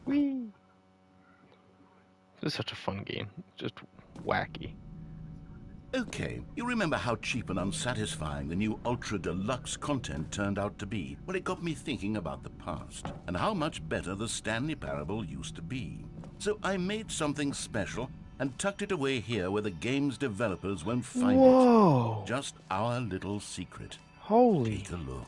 Whee! This is such a fun game. Just wacky. Okay, you remember how cheap and unsatisfying the new Ultra Deluxe content turned out to be? Well, it got me thinking about the past and how much better the Stanley Parable used to be. So I made something special and tucked it away here where the game's developers won't find Whoa! it. Just our little secret. Holy! Take a look.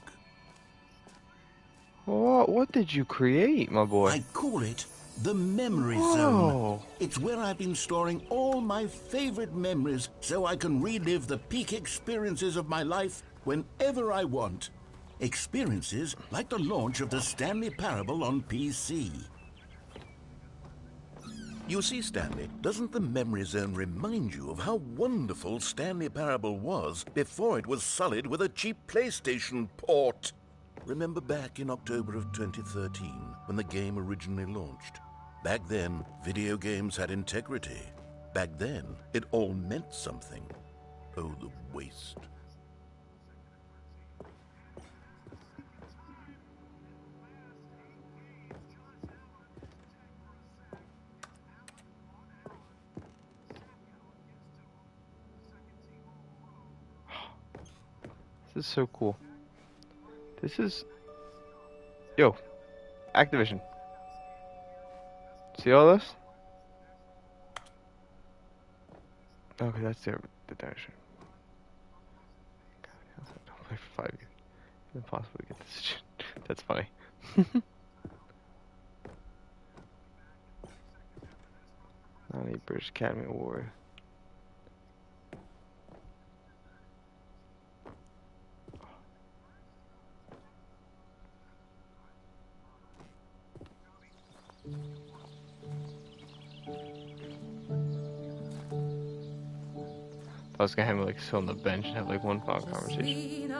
What did you create, my boy? I call it The Memory Zone. It's where I've been storing all my favorite memories so I can relive the peak experiences of my life whenever I want. Experiences like the launch of the Stanley Parable on PC. You see, Stanley, doesn't the Memory Zone remind you of how wonderful Stanley Parable was before it was sullied with a cheap PlayStation port? Remember back in October of 2013 when the game originally launched? Back then, video games had integrity. Back then, it all meant something. Oh, the waste. This is so cool. This is... Yo, Activision. See all this? Okay, that's the donation. God, don't play for 5 years. It's impossible to get this shit. That's funny. Not a British Academy Award. I was gonna have him like sit on the bench and have like one final conversation.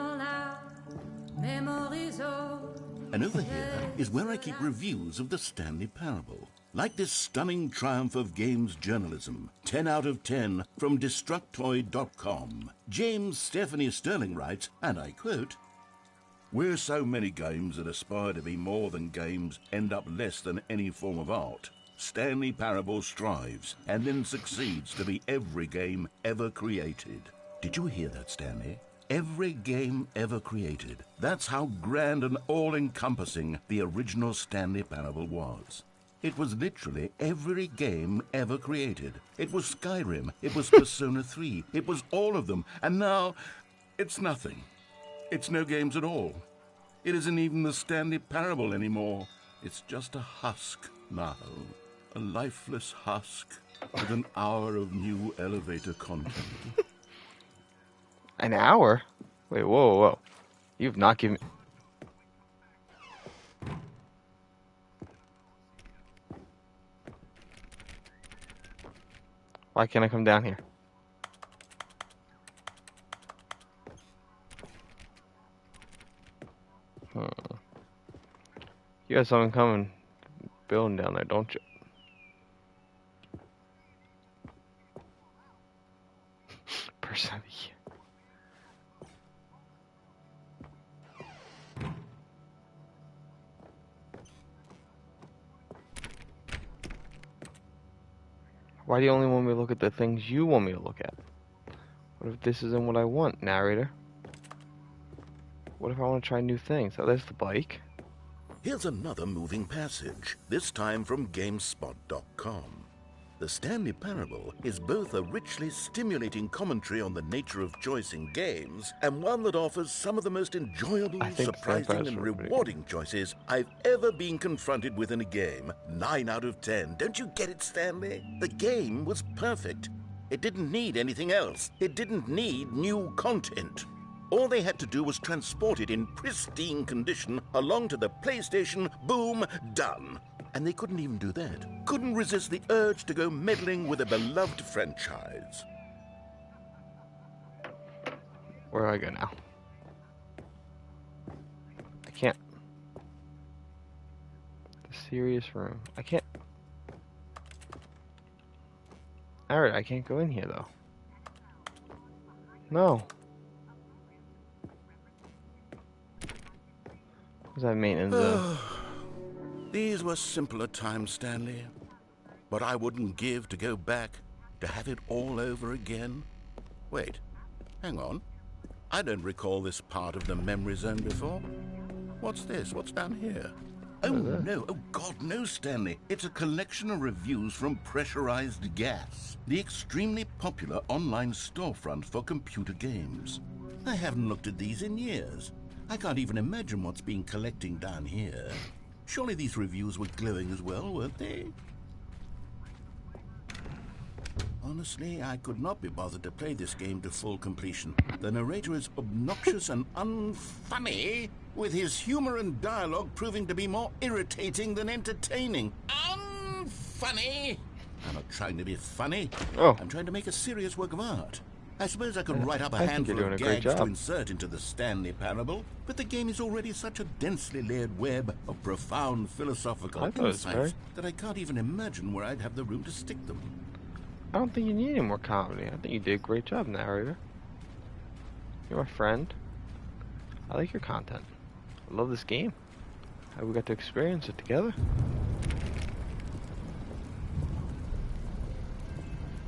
And over here is where I keep reviews of the Stanley Parable. Like this stunning triumph of games journalism, 10 out of 10 from Destructoid.com. James Stephanie Sterling writes, and I quote, "Where so many games that aspire to be more than games end up less than any form of art, Stanley Parable strives and then succeeds to be every game ever created." Did you hear that, Stanley? Every game ever created. That's how grand and all-encompassing the original Stanley Parable was. It was literally every game ever created. It was Skyrim, it was Persona 3, it was all of them, and now it's nothing. It's no games at all. It isn't even the Stanley Parable anymore. It's just a husk now. A lifeless husk with an hour of new elevator content. An hour? Wait, whoa. You've not given... Why can't I come down here? You got something coming, building down there, don't you? Person of the year. Why do you only want me to look at the things you want me to look at? What if this isn't what I want, narrator? What if I want to try new things? Oh, there's the bike. Here's another moving passage, this time from GameSpot.com. The Stanley Parable is both a richly stimulating commentary on the nature of choice in games and one that offers some of the most enjoyable, surprising, and rewarding choices I've ever been confronted with in a game. 9 out of 10. Don't you get it, Stanley? The game was perfect. It didn't need anything else. It didn't need new content. All they had to do was transport it in pristine condition along to the PlayStation. Boom, done. And they couldn't even do that. Couldn't resist the urge to go meddling with a beloved franchise. Where do I go now? I can't. The serious room. I can't. Alright, I can't go in here though. No. What's that maintenance? These were simpler times, Stanley. But I wouldn't give to go back, to have it all over again. Wait, hang on. I don't recall this part of the memory zone before. What's this? What's down here? Oh, no. Oh, God, no, Stanley. It's a collection of reviews from Pressurized Gas, the extremely popular online storefront for computer games. I haven't looked at these in years. I can't even imagine what's been collecting down here. Surely these reviews were glowing as well, weren't they? Honestly, I could not be bothered to play this game to full completion. The narrator is obnoxious and unfunny, with his humor and dialogue proving to be more irritating than entertaining. Unfunny! I'm not trying to be funny. Oh. I'm trying to make a serious work of art. I suppose I could write up a I think you're handful doing of a great gags to job. insert into the Stanley Parable, but the game is already such a densely layered web of profound philosophical I thought it was insights very- that I can't even imagine where I'd have the room to stick them. I don't think you need any more comedy. I think you did a great job, narrator. You're my friend. I like your content. I love this game. How we got to experience it together.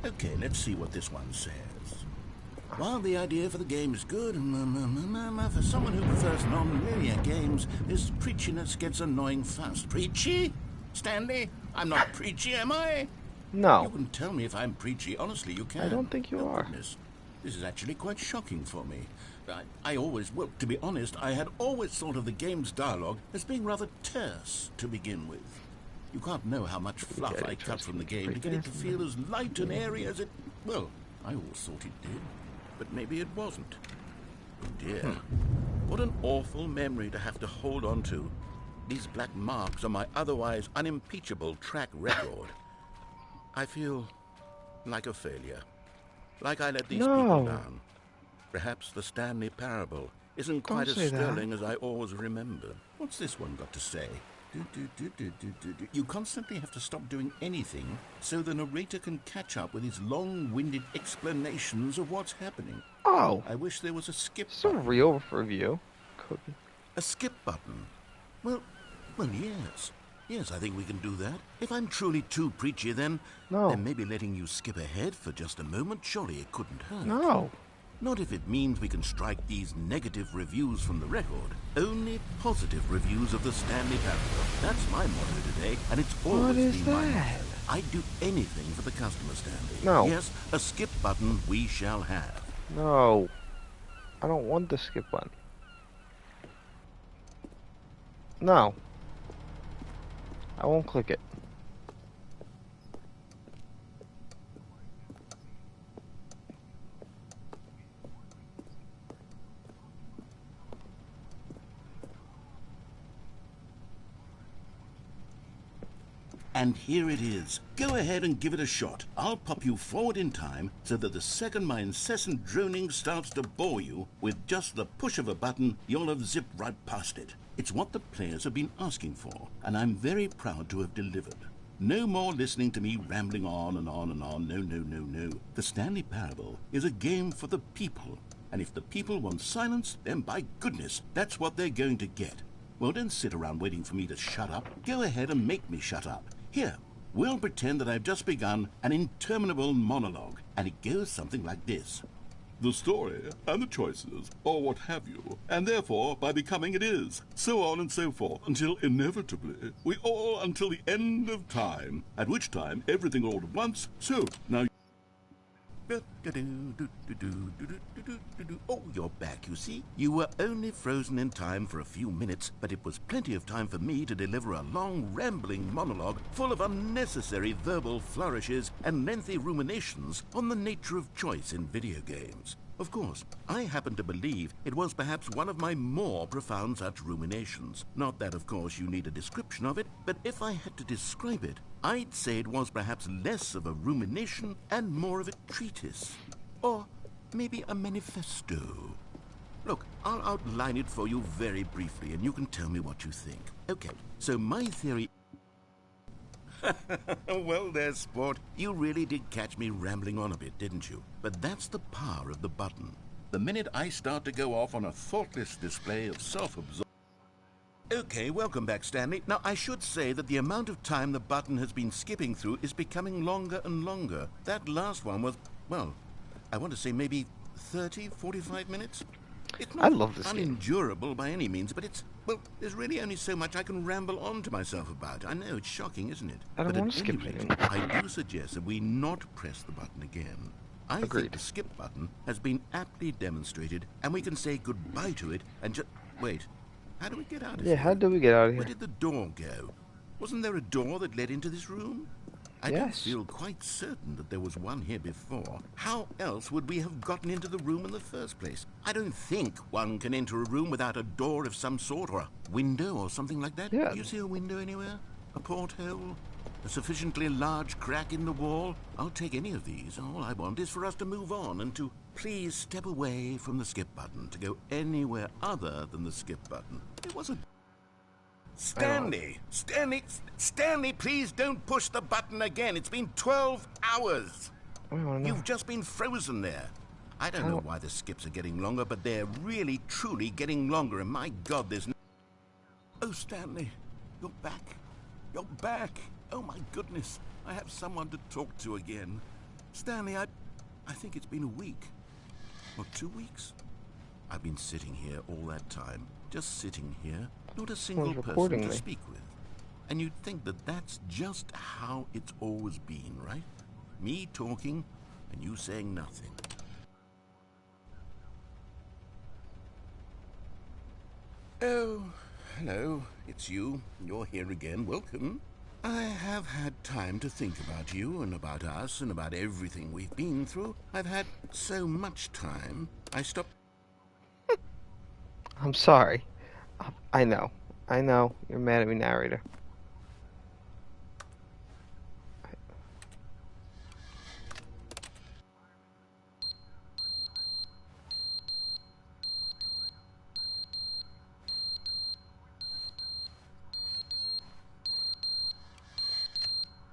Okay, let's see what this one says. While the idea for the game is good, for someone who prefers non-linear games, this preachiness gets annoying fast. Preachy? Stanley? I'm not preachy, am I? You No. can tell me if I'm preachy. Honestly, you can. I don't think you Oh, are. goodness. This is actually quite shocking for me. I always, well, to be honest, I had always thought of the game's dialogue as being rather terse to begin with. You can't know how much fluff Yeah, I it cut tries from to the be game to pretty get it to nasty. feel as light and airy as it... Well, I always thought it did. But maybe it wasn't. Oh dear. What an awful memory to have to hold on to. These black marks on my otherwise unimpeachable track record. I feel like a failure. Like I let these people No. down. Perhaps the Stanley Parable isn't Don't quite as say that. sterling as I always remember. What's this one got to say? You constantly have to stop doing anything so the narrator can catch up with his long-winded explanations of what's happening. Oh. I wish there was a skip It's a button. real review. Cookie. A skip button? Well, yes. Yes, I think we can do that. If I'm truly too preachy, then maybe letting you skip ahead for just a moment, surely it couldn't hurt. No. Not if it means we can strike these negative reviews from the record. Only positive reviews of the Stanley Parable. That's my motto today, and it's always What is been my that? motto. I'd do anything for the customer, Stanley. No. Yes, a skip button we shall have. No. I don't want the skip button. No. I won't click it. And here it is. Go ahead and give it a shot. I'll pop you forward in time so that the second my incessant droning starts to bore you, with just the push of a button, you'll have zipped right past it. It's what the players have been asking for, and I'm very proud to have delivered. No more listening to me rambling on and on and on. No. The Stanley Parable is a game for the people. And if the people want silence, then by goodness, that's what they're going to get. Well, don't sit around waiting for me to shut up. Go ahead and make me shut up. Here, we'll pretend that I've just begun an interminable monologue, and it goes something like this. The story and the choices, or what have you, and therefore by becoming it is, so on and so forth, until inevitably we all until the end of time, at which time everything all at once. So now. Oh, you're back, you see. You were only frozen in time for a few minutes, but it was plenty of time for me to deliver a long, rambling monologue full of unnecessary verbal flourishes and lengthy ruminations on the nature of choice in video games. Of course, I happen to believe it was perhaps one of my more profound such ruminations. Not that, of course, you need a description of it, but if I had to describe it, I'd say it was perhaps less of a rumination and more of a treatise. Or maybe a manifesto. Look, I'll outline it for you very briefly, and you can tell me what you think. Okay, so my theory... Well there, sport. You really did catch me rambling on a bit, didn't you? But that's the power of the button. The minute I start to go off on a thoughtless display of self-absorption... Okay, welcome back, Stanley. Now, I should say that the amount of time the button has been skipping through is becoming longer and longer. That last one was, well, I want to say maybe 30, 45 minutes? It's not I love this game. unendurable by any means, but it's, well, there's really only so much I can ramble on to myself about. I know, it's shocking, isn't it? I don't But want at to skip any rate, anything. I do suggest that we not press the button again. I Agreed. think the skip button has been aptly demonstrated, and we can say goodbye to it and just... Wait. How do we get out of Yeah, here? how do we get out of Where here? did the door go? Wasn't there a door that led into this room? I do Yes. feel quite certain that there was one here before. How else would we have gotten into the room in the first place? I don't think one can enter a room without a door of some sort, or a window or something like that. Yeah. Do you see a window anywhere? A porthole? A sufficiently large crack in the wall? I'll take any of these. All I want is for us to move on and to please step away from the skip button, to go anywhere other than the skip button. It wasn't... Stanley! Stanley, please don't push the button again. It's been 12 hours. I don't know. You've just been frozen there. I don't know why the skips are getting longer, but they're really, truly getting longer, and my God, there's no... Oh, Stanley, you're back. You're back. Oh, my goodness. I have someone to talk to again. Stanley, I think it's been a week. Or 2 weeks. I've been sitting here all that time. Just sitting here. Not a single person to speak with. And you'd think that that's just how it's always been, right? Me talking, and you saying nothing. Oh, hello. It's you. You're here again. Welcome. I have had time to think about you and about us and about everything we've been through. I've had so much time. I stopped... I'm sorry. I know. You're mad at me, narrator.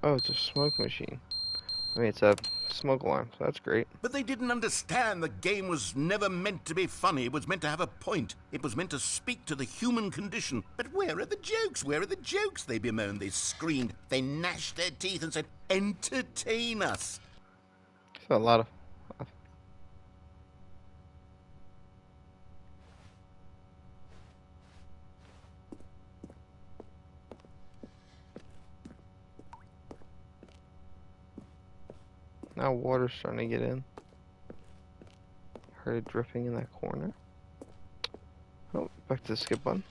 Oh, it's a smoke machine. I mean, it's a smoke alarm, so that's great. But they didn't understand the game was never meant to be funny. It was meant to have a point. It was meant to speak to the human condition. But where are the jokes? Where are the jokes? They bemoaned, they screamed, they gnashed their teeth and said, entertain us. So a lot of... Now water's starting to get in. Heard it dripping in that corner. Oh, back to the skip button.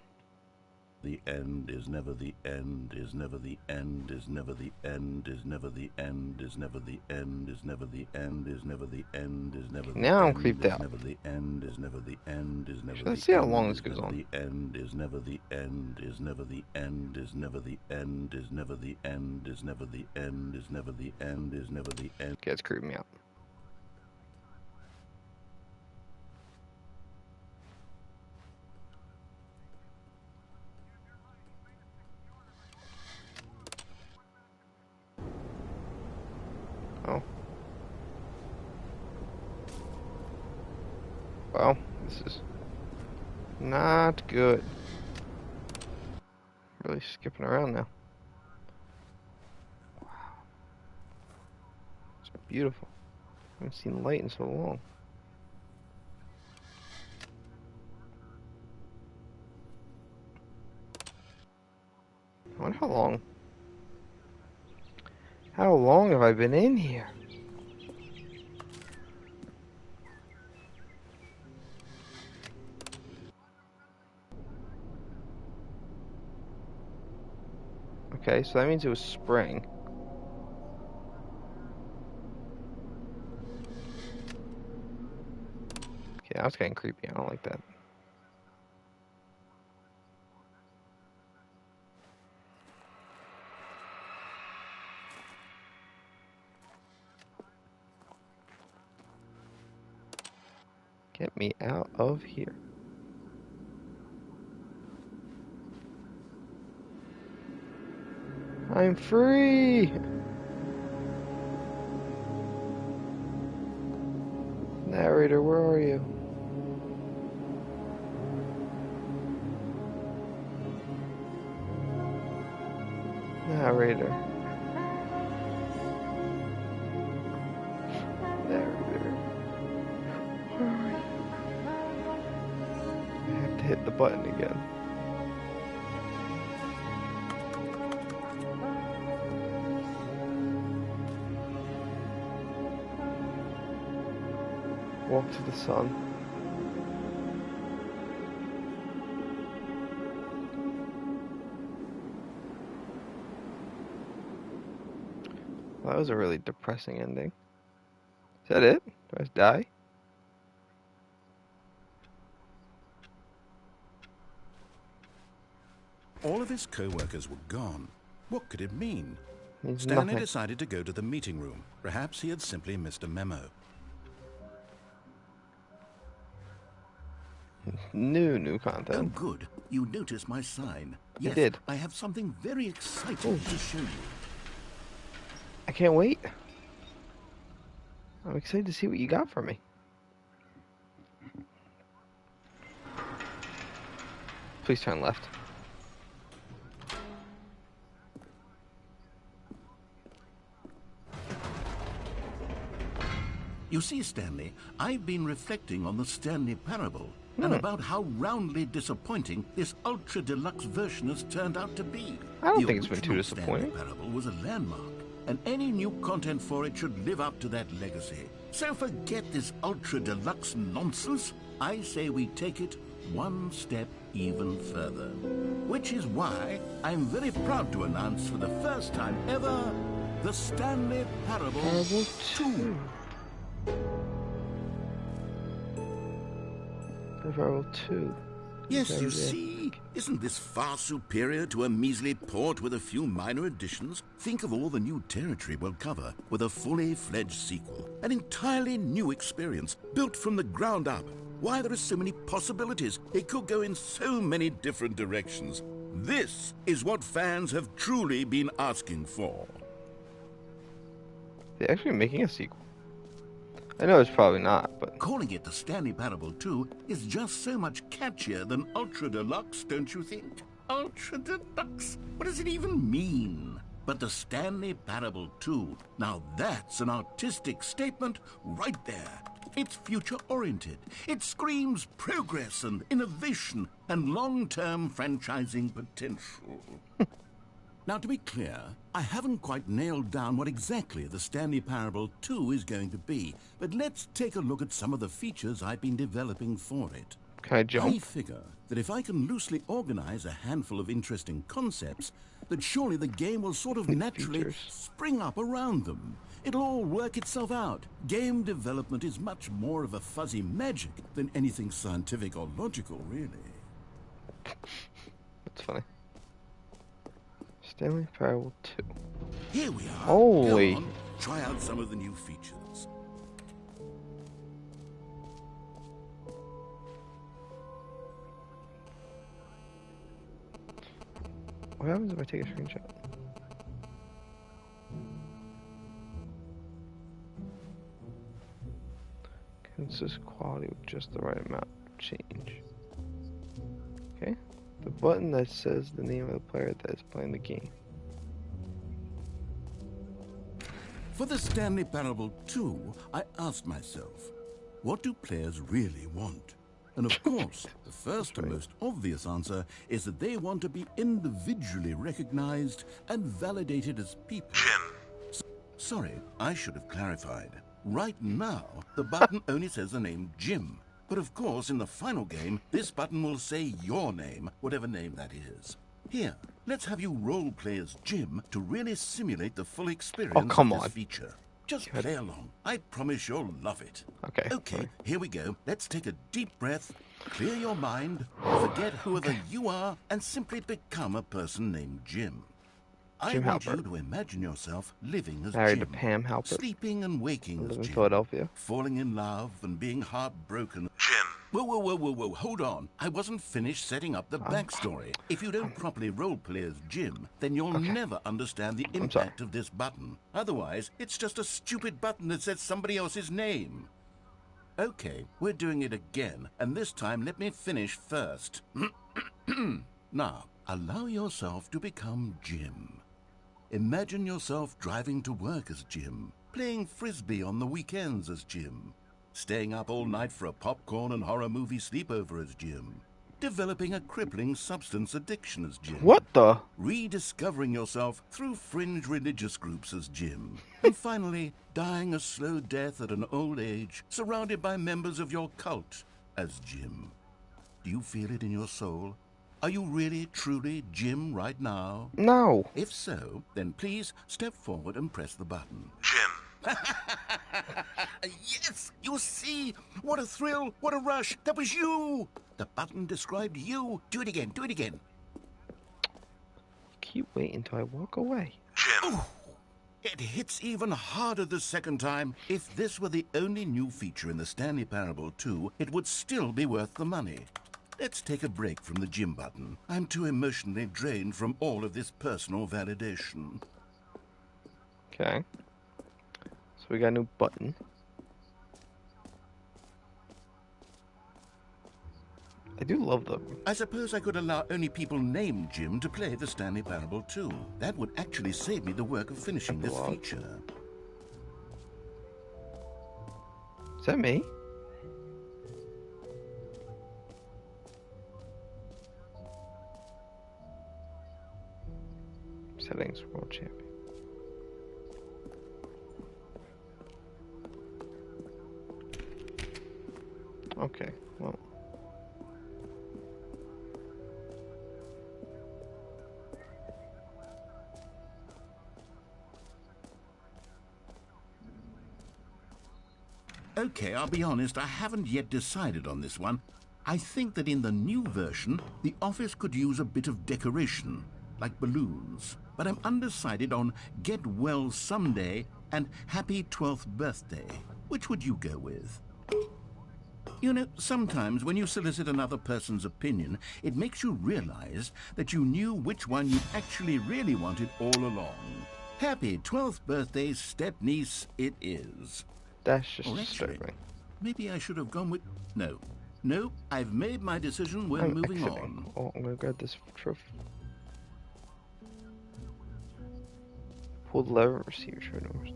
The end is never the end, is never the end, is never the end, is never the end, is never the end, is never the end, is never the end, is never the end. Now I'm creeped out. Never the end, is never the end, is never the end. Let's see how long this goes on. The end is never the end, is never the end, is never the end, is never the end, is never the end, is never the end, is never the end. Okay, it's creeping me out. Oh. Well, this is not good. Really skipping around now. Wow. It's beautiful. I haven't seen light in so long. I wonder how long. How long have I been in here? Okay, so that means it was spring. Okay, that's getting creepy. I don't like that. Get me out of here. I'm free! Narrator, where are you? Narrator. Narrator. Where are you? I have to hit the button again. Walk to the sun. That was a really depressing ending. Is that it? Do I just die? All of his co-workers were gone. What could it mean? Means Stanley nothing. decided to go to the meeting room. Perhaps he had simply missed a memo. New Oh, content. good. You noticed my sign. Yes, did. I have something very exciting to show you. I can't wait. I'm excited to see what you got for me. Please turn left. You see, Stanley, I've been reflecting on the Stanley Parable and about how roundly disappointing this ultra deluxe version has turned out to be. I don't The think it's been too original disappointing. Stanley Parable was a landmark, and any new content for it should live up to that legacy. So forget this ultra deluxe nonsense. I say we take it one step even further. Which is why I'm very proud to announce for the first time ever the Stanley Parable 2. Parable 2. Yes, you see, isn't this far superior to a measly port with a few minor additions? Think of all the new territory we'll cover with a fully fledged sequel. An entirely new experience, built from the ground up. Why, there are so many possibilities. It could go in so many different directions. This is what fans have truly been asking for. They're actually making a sequel. I know it's probably not, but Calling it the Stanley Parable 2 is just so much catchier than Ultra Deluxe, don't you think? Ultra Deluxe? What does it even mean? But the Stanley Parable 2, now that's an artistic statement right there. It's future-oriented. It screams progress and innovation and long-term franchising potential. Now, to be clear, I haven't quite nailed down what exactly the Stanley Parable 2 is going to be, but let's take a look at some of the features I've been developing for it. can I I jump? figure that if I can loosely organize a handful of interesting concepts, that surely the game will sort of naturally Features. spring up around them. It'll all work itself out. Game development is much more of a fuzzy magic than anything scientific or logical, really. That's funny. Stanley Parable 2. Here we are. Holy. Go on, try out some of the new features. What happens if I take a screenshot? Consist quality with just the right amount of change. Okay. The button that says the name of the player that is playing the game. For the Stanley Parable 2, I asked myself, what do players really want? And of course, the first and most obvious answer is that they want to be individually recognized and validated as people. Sorry, I should have clarified. Right now, the button only says the name Jim. But of course, in the final game, this button will say your name, whatever name that is. Here, let's have you role-play as Jim to really simulate the full experience come of this on. feature. Just play along. I promise you'll love it. Okay. Okay, here we go. Let's take a deep breath, clear your mind, forget whoever you are, and simply become a person named Jim. I Jim want Halpert. you to imagine yourself living as Married to Jim. Pam Halpert. Sleeping and waking I as live in Jim. Philadelphia. Falling in love and being heartbroken. Jim. Whoa, hold on. I wasn't finished setting up the backstory. If you don't properly roleplay as Jim, then you'll never understand the impact of this button. Otherwise, it's just a stupid button that says somebody else's name. Okay, we're doing it again, and this time let me finish first. Now, allow yourself to become Jim. Imagine yourself driving to work as Jim, playing frisbee on the weekends as Jim, staying up all night for a popcorn and horror movie sleepover as Jim, developing a crippling substance addiction as Jim. What the? Rediscovering yourself through fringe religious groups as Jim. And finally, dying a slow death at an old age, surrounded by members of your cult as Jim. Do you feel it in your soul? Are you really, truly Jim right now? No. If so, then please step forward and press the button. Jim. Yes, you see? What a thrill, what a rush. That was you. The button described you. Do it again, do it again. Keep waiting until I walk away. Jim. Ooh, it hits even harder the second time. If this were the only new feature in the Stanley Parable 2, it would still be worth the money. Let's take a break from the Jim button. I'm too emotionally drained from all of this personal validation. Okay. So we got a new button. I do love them. I suppose I could allow only people named Jim to play the Stanley Parable 2. That would actually save me the work of finishing this feature. Is that me? Settings, world champion. Okay, well. Okay, I'll be honest, I haven't yet decided on this one. I think that in the new version, the office could use a bit of decoration, like balloons. But I'm undecided on Get Well Someday and Happy 12th Birthday. Which would you go with? You know, sometimes when you solicit another person's opinion, it makes you realize that you knew which one you actually really wanted all along. Happy 12th birthday, step-niece, it is. That's just Or actually, disturbing. maybe I should have gone with... No, I've made my decision. We're moving on. Oh, I'm gonna grab this trophy. Pull the lever, receive your numbers.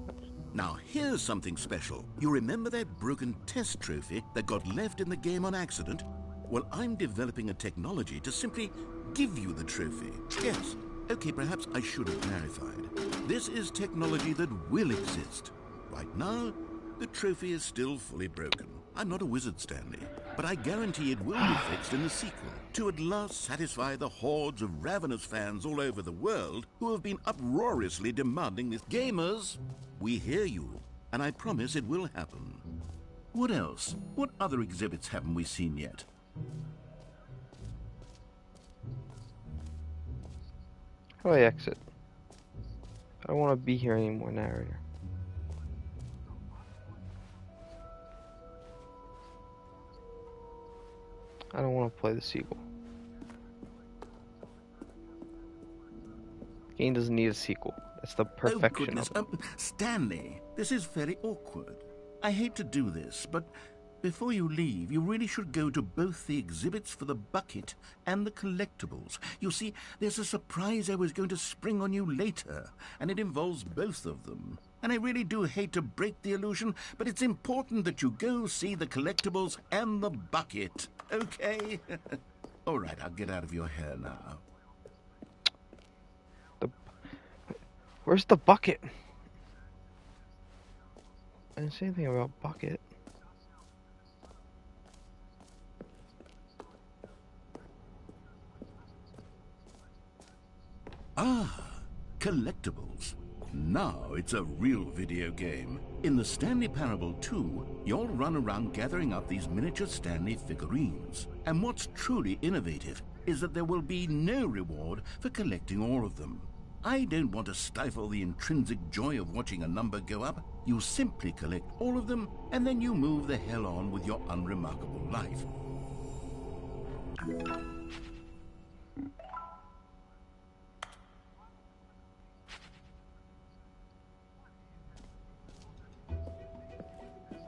Now, here's something special. You remember that broken test trophy that got left in the game on accident? Well, I'm developing a technology to simply give you the trophy. Yes. Okay, perhaps I should have clarified. This is technology that will exist. Right now, the trophy is still fully broken. I'm not a wizard, Stanley, but I guarantee it will be fixed in the sequel to at last satisfy the hordes of ravenous fans all over the world who have been uproariously demanding this. Gamers, we hear you, and I promise it will happen. What else? What other exhibits haven't we seen yet? How do I exit? I don't want to be here anymore, narrator. I don't want to play the sequel. Game doesn't need a sequel. That's the perfection of it. Stanley, this is very awkward. I hate to do this, but before you leave, you really should go to both the exhibits for the bucket and the collectibles. You see, there's a surprise I was going to spring on you later, and it involves both of them. And I really do hate to break the illusion, but it's important that you go see the collectibles and the bucket, okay? All right, I'll get out of your hair now. Where's the bucket? I didn't say anything about bucket. Ah, collectibles. Now it's a real video game. In the Stanley Parable 2, you'll run around gathering up these miniature Stanley figurines. And what's truly innovative is that there will be no reward for collecting all of them. I don't want to stifle the intrinsic joy of watching a number go up. You simply collect all of them, and then you move the hell on with your unremarkable life.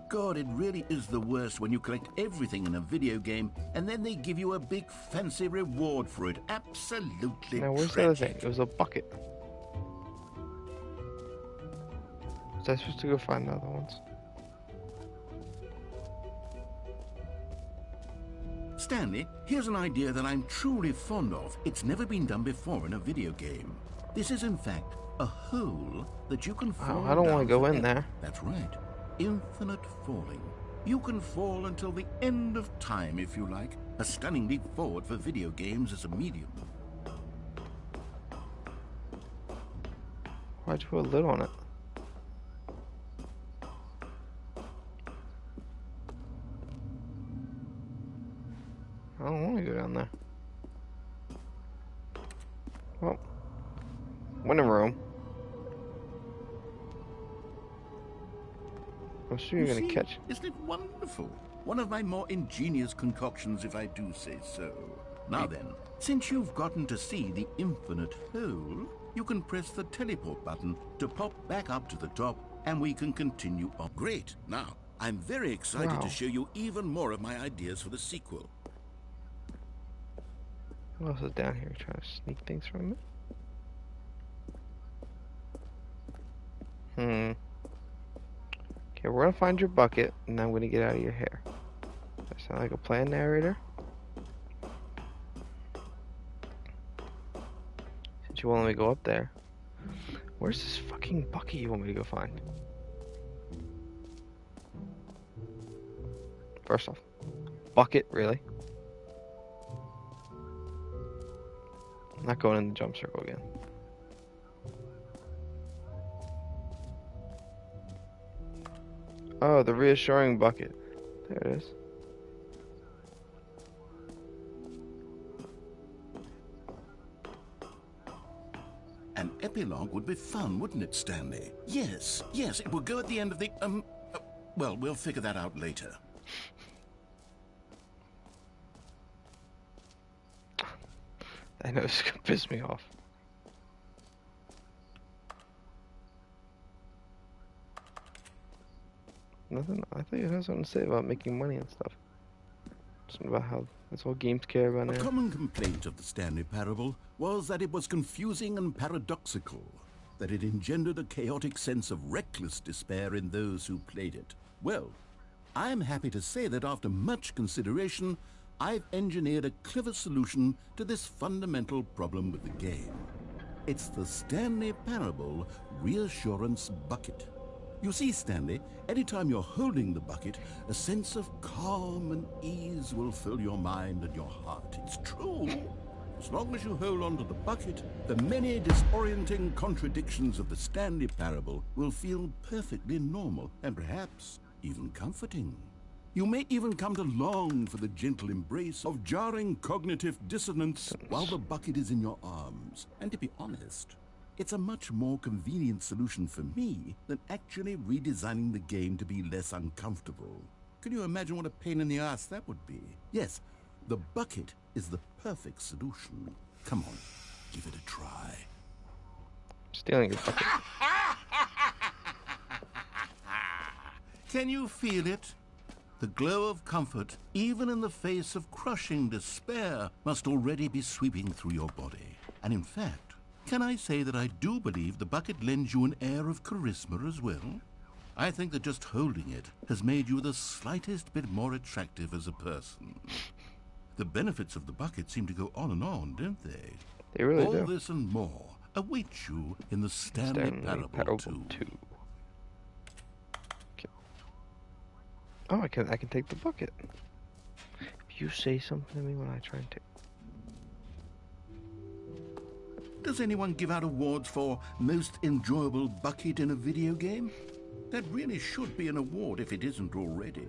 God, it really is the worst when you collect everything in a video game and then they give you a big fancy reward for it. Absolutely Now, where's tragic. the other thing? It was a bucket. Was I supposed to go find the other ones? Stanley, here's an idea that I'm truly fond of. It's never been done before in a video game. This is, in fact, a hole that you can fall I don't want to down go in forever. there. That's right. Infinite falling. You can fall until the end of time if you like. A stunning leap forward for video games as a medium. Why'd you put a lid on it? I don't want to go down there. Well, winning room. I'm sure you're gonna catch. Isn't it wonderful? One of my more ingenious concoctions, if I do say so. Now then, since you've gotten to see the infinite hole, you can press the teleport button to pop back up to the top, and we can continue on. Great! Now, I'm very excited to show you even more of my ideas for the sequel. Who else is down here trying to sneak things from me? Okay, we're gonna find your bucket, and I'm gonna get out of your hair. Does that sound like a plan, narrator? Since you won't let me go up there. Where's this fucking bucket you want me to go find? First off, bucket, really? I'm not going in the jump circle again. Oh, the reassuring bucket. There it is. An epilogue would be fun, wouldn't it, Stanley? Yes, it will go at the end of the, well, we'll figure that out later. I know this is gonna piss me off. Nothing. I think it has something to say about making money and stuff. Something about how that's all games care about now. A common complaint of the Stanley Parable was that it was confusing and paradoxical, that it engendered a chaotic sense of reckless despair in those who played it. Well, I'm happy to say that after much consideration, I've engineered a clever solution to this fundamental problem with the game. It's the Stanley Parable Reassurance Bucket. You see, Stanley, anytime you're holding the bucket, a sense of calm and ease will fill your mind and your heart. It's true. As long as you hold on to the bucket, the many disorienting contradictions of the Stanley Parable will feel perfectly normal and perhaps even comforting. You may even come to long for the gentle embrace of jarring cognitive dissonance while the bucket is in your arms. And to be honest, it's a much more convenient solution for me than actually redesigning the game to be less uncomfortable. Can you imagine what a pain in the ass that would be? Yes, the bucket is the perfect solution. Come on, give it a try. Stealing your bucket. Can you feel it? The glow of comfort, even in the face of crushing despair, must already be sweeping through your body. And in fact, can I say that I do believe the bucket lends you an air of charisma as well? I think that just holding it has made you the slightest bit more attractive as a person. The benefits of the bucket seem to go on and on, don't they? They really do. All this and more awaits you in the Stanley Parable 2. Oh, I can take the bucket. If you say something to me when I try and take. Does anyone give out awards for most enjoyable bucket in a video game? That really should be an award if it isn't already.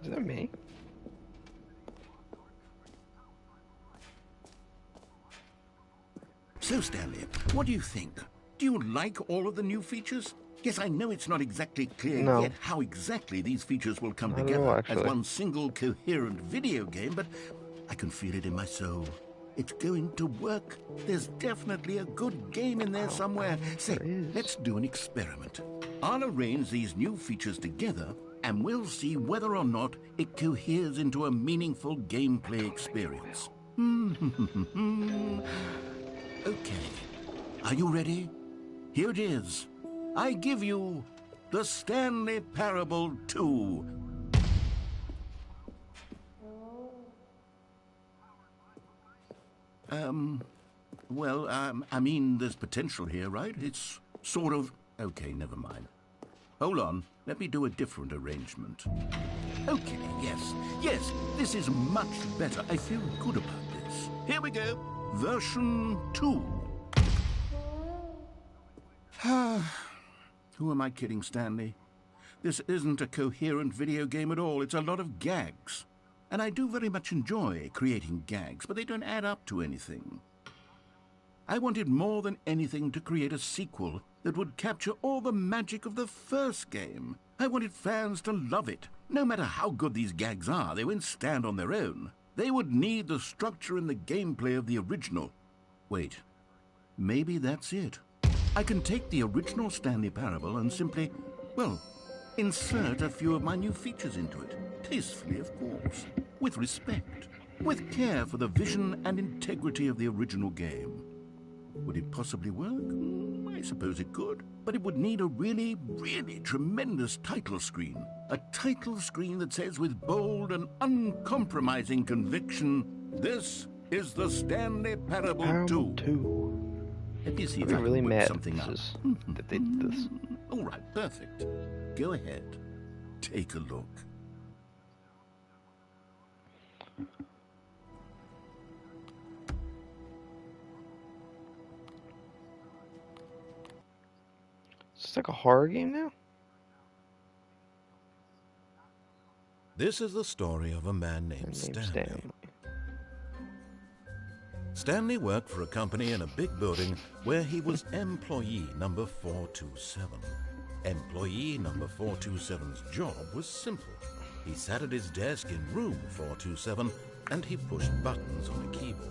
Is that me? So, Stanley, what do you think? Do you like all of the new features? Yes, I know it's not exactly clear yet how exactly these features will come together as one single coherent video game, but I can feel it in my soul. It's going to work. There's definitely a good game in there somewhere. Say, let's do an experiment. I'll arrange these new features together, and we'll see whether or not it coheres into a meaningful gameplay experience. Okay. Are you ready? Here it is. I give you the Stanley Parable 2. I mean, there's potential here, right? It's sort of... Okay, never mind. Hold on. Let me do a different arrangement. Okay, yes, this is much better. I feel good about this. Here we go. Version 2. Who am I kidding, Stanley? This isn't a coherent video game at all. It's a lot of gags. And I do very much enjoy creating gags, but they don't add up to anything. I wanted more than anything to create a sequel that would capture all the magic of the first game. I wanted fans to love it. No matter how good these gags are, they won't stand on their own. They would need the structure and the gameplay of the original. Wait, maybe that's it. I can take the original Stanley Parable and simply, well, insert a few of my new features into it. Tastefully, of course. With respect. With care for the vision and integrity of the original game. Would it possibly work? I suppose it could. But it would need a really, really tremendous title screen. A title screen that says with bold and uncompromising conviction, "This is the Stanley Parable 2. Let me see if I really can whip mad something up. that they did this. All right, perfect. Go ahead. Take a look. It's like a horror game now? This is the story of a man named Stanley. Stanley worked for a company in a big building where he was employee number 427. Employee number 427's job was simple. He sat at his desk in room 427 and he pushed buttons on a keyboard.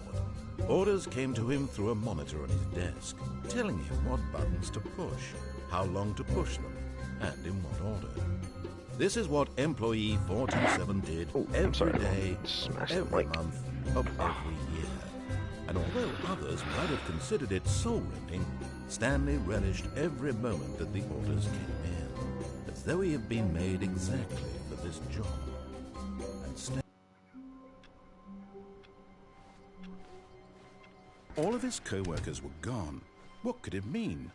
Orders came to him through a monitor on his desk, telling him what buttons to push, how long to push them, and in what order. This is what employee 427 did every day, every month, of every year. And although others might have considered it soul-rending, Stanley relished every moment that the orders came in, as though he had been made exactly for this job. And all of his co-workers were gone. What could it mean?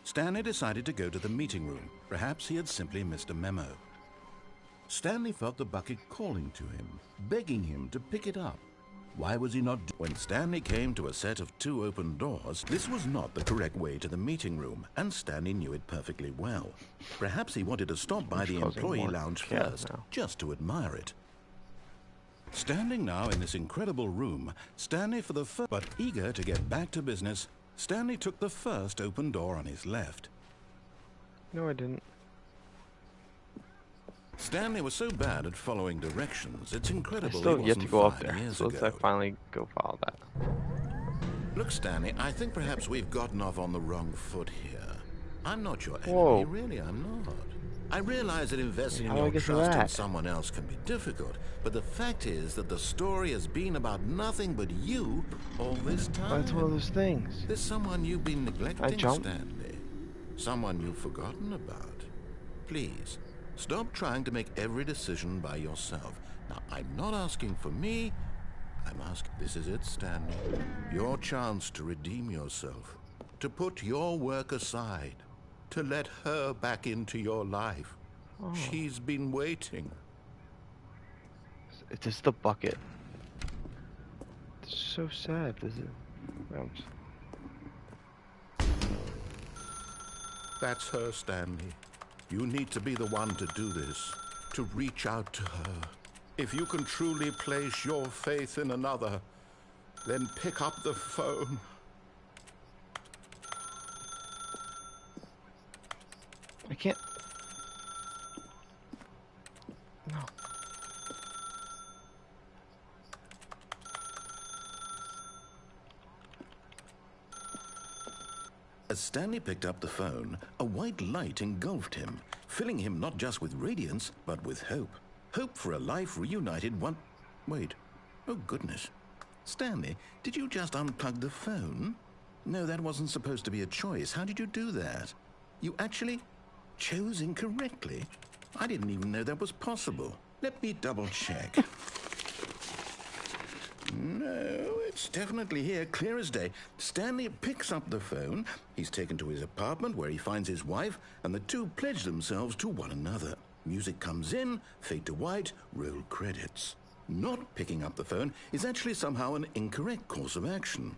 Stanley decided to go to the meeting room. Perhaps he had simply missed a memo. Stanley felt the bucket calling to him, begging him to pick it up. Why was he not? When Stanley came to a set of 2 open doors, this was not the correct way to the meeting room, and Stanley knew it perfectly well. Perhaps he wanted to stop by the employee lounge first, just to admire it. Standing now in this incredible room, Stanley for the first, but eager to get back to business, Stanley took the first open door on his left. No, I didn't. Stanley was so bad at following directions, it's incredible I still he have yet wasn't to go up 5 there, years so let's ago. finally go follow that. Look, Stanley, I think perhaps we've gotten off on the wrong foot here. I'm not your enemy, Whoa. really, I'm not. I realize that investing How do I your get to trust in that? someone else can be difficult, but the fact is that the story has been about nothing but you all this time. That's one of those things. There's someone you've been neglecting, jumped. Stanley. Someone you've forgotten about. Please, stop trying to make every decision by yourself. Now, I'm not asking for me. I'm asking, this is it, Stanley. Your chance to redeem yourself. To put your work aside. To let her back into your life. Oh. She's been waiting. It's just the bucket. It's so sad. This is. That's her, Stanley. You need to be the one to do this. To reach out to her. If you can truly place your faith in another, then pick up the phone. I can't. No. As Stanley picked up the phone, a white light engulfed him, filling him not just with radiance, but with hope. Hope for a life reunited one... Wait. Oh, goodness. Stanley, did you just unplug the phone? No, that wasn't supposed to be a choice. How did you do that? You actually chose incorrectly? I didn't even know that was possible. Let me double check. No, it's definitely here, clear as day. Stanley picks up the phone. He's taken to his apartment where he finds his wife, and the two pledge themselves to one another. Music comes in, fade to white, roll credits. Not picking up the phone is actually somehow an incorrect course of action.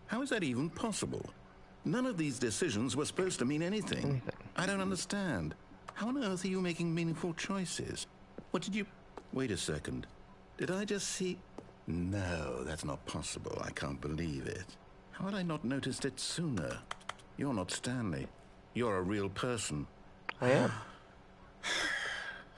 How is that even possible? None of these decisions were supposed to mean anything. I don't understand. How on earth are you making meaningful choices? What did you... Wait a second. Did I just see... No, that's not possible. I can't believe it. How had I not noticed it sooner? You're not Stanley. You're a real person. I am.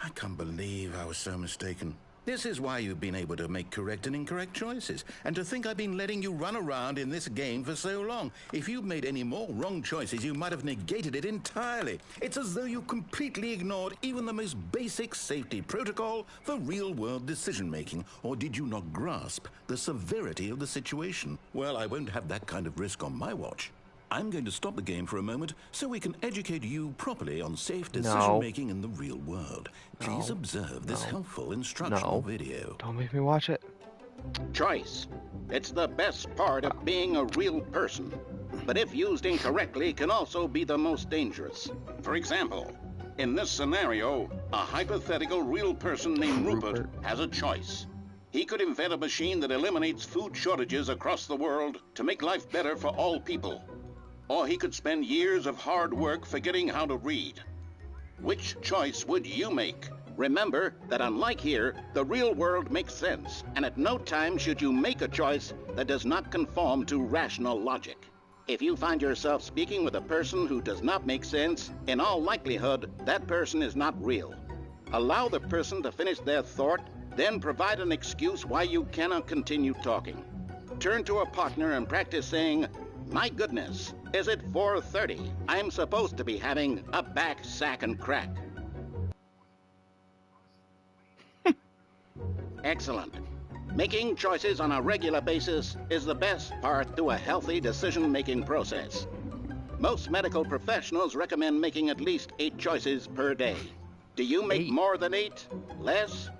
I can't believe I was so mistaken. This is why you've been able to make correct and incorrect choices. And to think I've been letting you run around in this game for so long. If you'd made any more wrong choices, you might have negated it entirely. It's as though you completely ignored even the most basic safety protocol for real-world decision-making. Or did you not grasp the severity of the situation? Well, I won't have that kind of risk on my watch. I'm going to stop the game for a moment so we can educate you properly on safe decision-making in the real world. Please observe this helpful instructional video. Don't make me watch it. Choice. It's the best part of being a real person. But if used incorrectly, can also be the most dangerous. For example, in this scenario, a hypothetical real person named Rupert has a choice. He could invent a machine that eliminates food shortages across the world to make life better for all people. Or he could spend years of hard work forgetting how to read. Which choice would you make? Remember that unlike here, the real world makes sense, and at no time should you make a choice that does not conform to rational logic. If you find yourself speaking with a person who does not make sense, in all likelihood, that person is not real. Allow the person to finish their thought, then provide an excuse why you cannot continue talking. Turn to a partner and practice saying, "My goodness, is it 4:30? I'm supposed to be having a back, sack, and crack." Excellent. Making choices on a regular basis is the best part to a healthy decision-making process. Most medical professionals recommend making at least 8 choices per day. Do you make more than 8? Less?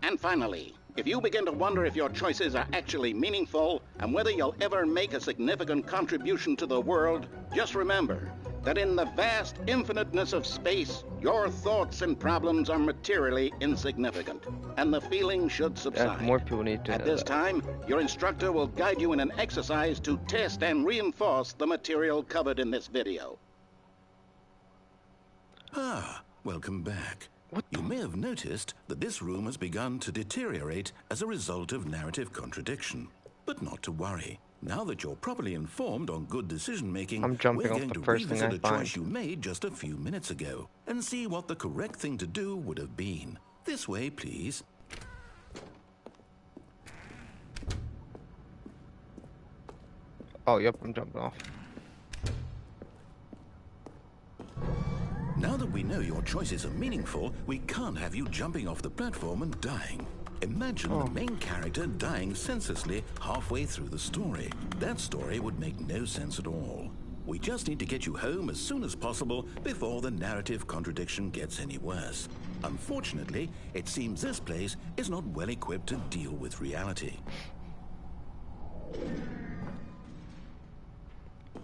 And finally, if you begin to wonder if your choices are actually meaningful and whether you'll ever make a significant contribution to the world, just remember that in the vast infiniteness of space, your thoughts and problems are materially insignificant, and the feeling should subside. More people need to At know this that. time, your instructor will guide you in an exercise to test and reinforce the material covered in this video. Ah, welcome back. You may have noticed that this room has begun to deteriorate as a result of narrative contradiction. But not to worry. Now that you're properly informed on good decision-making, I'm jumping we're off going the to first thing revisit I a find. choice you made just a few minutes ago and see what the correct thing to do would have been. This way, please. Oh, yep, I'm jumping off. Now that we know your choices are meaningful, we can't have you jumping off the platform and dying. Imagine the main character dying senselessly halfway through the story. That story would make no sense at all. We just need to get you home as soon as possible before the narrative contradiction gets any worse. Unfortunately, it seems this place is not well equipped to deal with reality.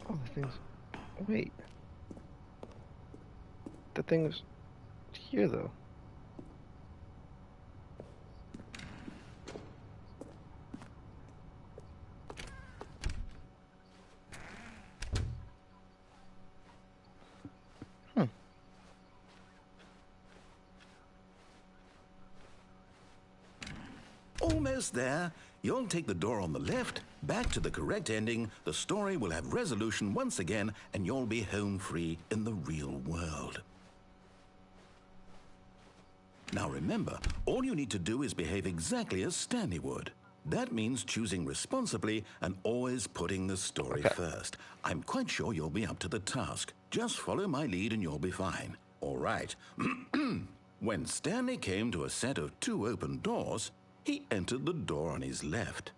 Oh, the thing's... Wait. The thing's here, though. Almost there. You'll take the door on the left, back to the correct ending, the story will have resolution once again, and you'll be home free in the real world. Now remember, all you need to do is behave exactly as Stanley would. That means choosing responsibly and always putting the story first. I'm quite sure you'll be up to the task. Just follow my lead and you'll be fine. All right. When Stanley came to a set of 2 open doors, he entered the door on his left.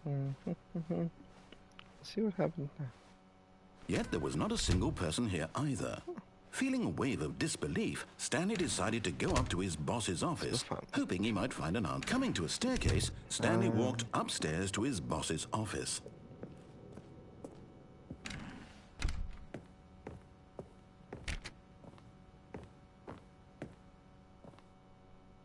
Let's see what happens now. Yet there was not a single person here either. Feeling a wave of disbelief, Stanley decided to go up to his boss's office, hoping he might find an answer. Coming to a staircase, Stanley walked upstairs to his boss's office.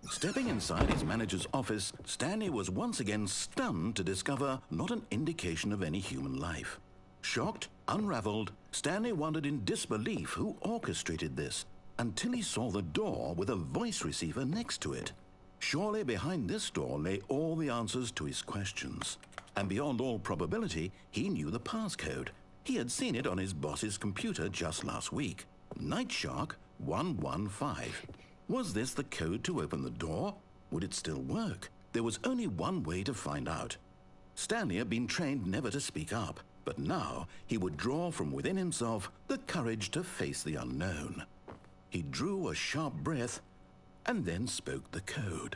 Stepping inside his manager's office, Stanley was once again stunned to discover not an indication of any human life. Shocked, unraveled, Stanley wondered in disbelief who orchestrated this, until he saw the door with a voice receiver next to it. Surely behind this door lay all the answers to his questions. And beyond all probability, he knew the passcode. He had seen it on his boss's computer just last week. Nightshark 115. Was this the code to open the door? Would it still work? There was only one way to find out. Stanley had been trained never to speak up, but now he would draw from within himself the courage to face the unknown. He drew a sharp breath and then spoke the code.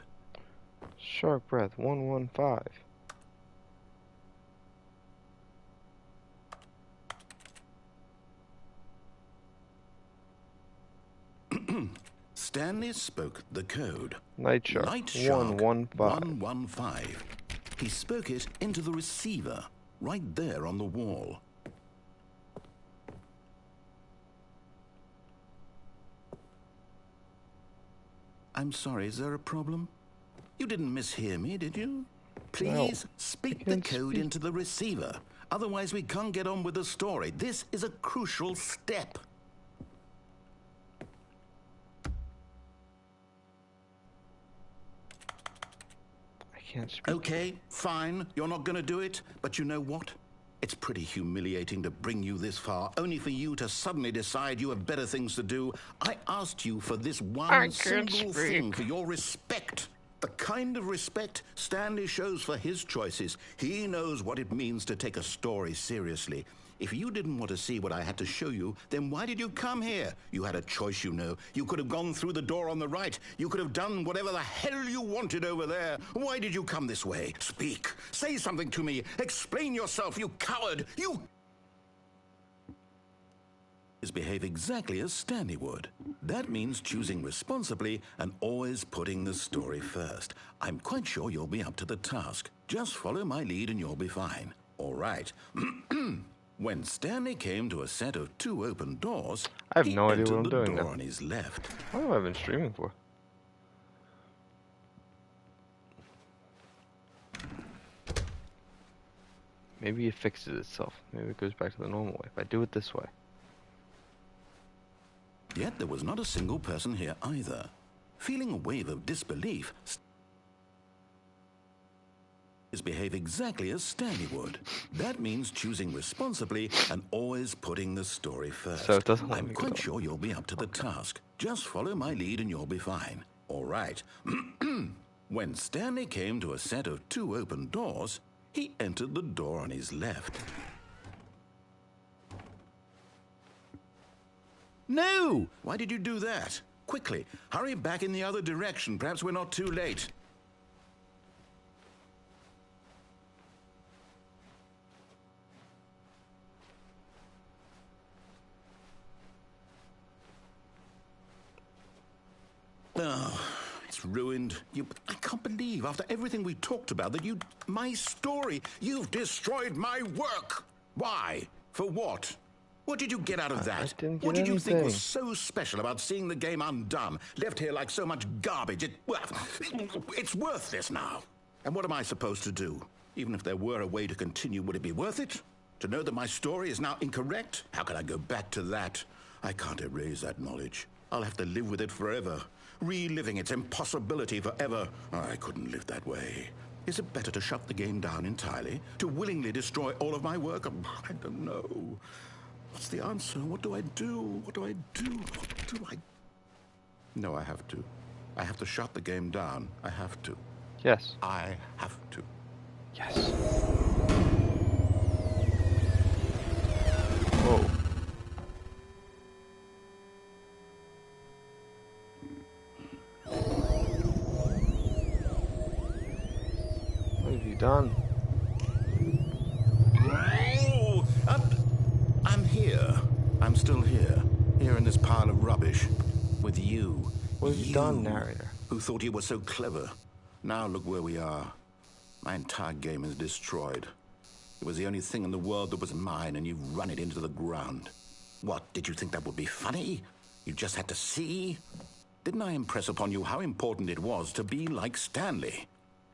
Sharp breath 115. Stanley spoke the code. Nightshark 115. 115. He spoke it into the receiver, right there on the wall. I'm sorry, is there a problem? You didn't mishear me, did you? Please speak the code into the receiver. Otherwise, we can't get on with the story. This is a crucial step. Can't speak. Okay, fine, you're not going to do it, but you know what? It's pretty humiliating to bring you this far, only for you to suddenly decide you have better things to do. I asked you for this one single thing, for your respect. The kind of respect Stanley shows for his choices. He knows what it means to take a story seriously. If you didn't want to see what I had to show you, then why did you come here? You had a choice, you know. You could have gone through the door on the right. You could have done whatever the hell you wanted over there. Why did you come this way? Speak. Say something to me. Explain yourself, you coward. You behave exactly as Stanley would. That means choosing responsibly and always putting the story first. I'm quite sure you'll be up to the task. Just follow my lead and you'll be fine. All right. When Stanley came to a set of 2 open doors, I have no idea what I'm doing now. On his left. What have I been streaming for? Maybe it fixes itself. Maybe it goes back to the normal way if I do it this way. Yet there was not a single person here either. Feeling a wave of disbelief, behave exactly as Stanley would. That means choosing responsibly and always putting the story first. So it doesn't I'm quite sure you'll be up to the task. Just follow my lead and you'll be fine. All right. When Stanley came to a set of 2 open doors, he entered the door on his left. No! Why did you do that? Quickly, hurry back in the other direction. Perhaps we're not too late. Oh, it's ruined. I can't believe, after everything we talked about, that my story, you've destroyed my work. Why? For what? What did you get out of that? What did you think was so special about seeing the game undone, left here like so much garbage? It's worthless now. And what am I supposed to do? Even if there were a way to continue, would it be worth it? To know that my story is now incorrect? How can I go back to that? I can't erase that knowledge. I'll have to live with it forever. Reliving its impossibility forever. I couldn't live that way. Is it better to shut the game down entirely? To willingly destroy all of my work? I don't know. What's the answer? What do I do? What do I do? What do I... No, I have to. I have to shut the game down. I have to. Yes. I have to. Yes. Whoa. What have you done? still here in this pile of rubbish, with you. What have you done, narrator? Who thought you were so clever. Now look where we are. My entire game is destroyed. It was the only thing in the world that was mine, and you've run it into the ground. What, did you think that would be funny? You just had to see? Didn't I impress upon you how important it was to be like Stanley?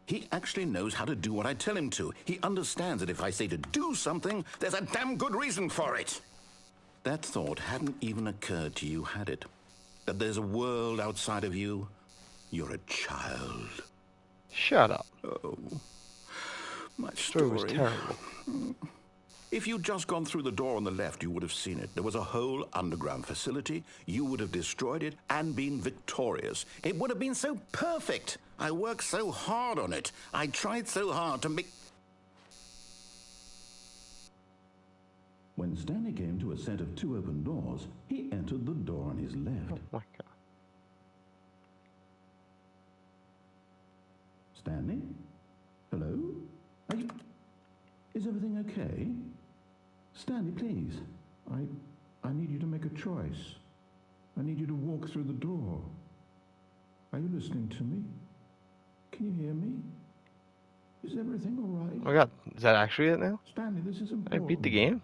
He actually knows how to do what I tell him to. He understands that if I say to do something, there's a damn good reason for it. That thought hadn't even occurred to you, had it? That there's a world outside of you? You're a child. Shut up. Oh, my Story was terrible. If you'd just gone through the door on the left, you would have seen it. There was a whole underground facility. You would have destroyed it and been victorious. It would have been so perfect. I worked so hard on it. I tried so hard to make... When Stanley came to a set of 2 open doors, he entered the door on his left. Oh my god. Stanley? Hello? Are you... Is everything okay? Stanley, please. I need you to make a choice. I need you to walk through the door. Are you listening to me? Can you hear me? Is everything all right? Oh my god, is that actually it now? Stanley, this is important. I beat the game?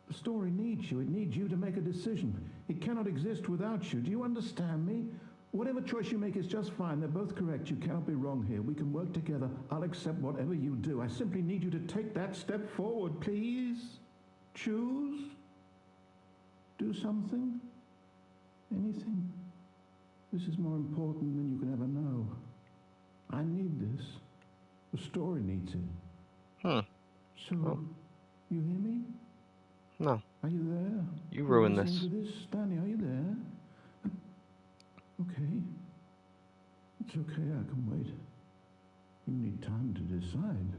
The story needs you. It needs you to make a decision. It cannot exist without you. Do you understand me? Whatever choice you make is just fine. They're both correct. You cannot be wrong here. We can work together. I'll accept whatever you do. I simply need you to take that step forward, please. Choose. Do something. Anything. This is more important than you can ever know. I need this. The story needs it. Huh. So, you hear me? No. Are you there? You ruined this. Stanley, are you there? Okay. It's okay, I can wait. You need time to decide.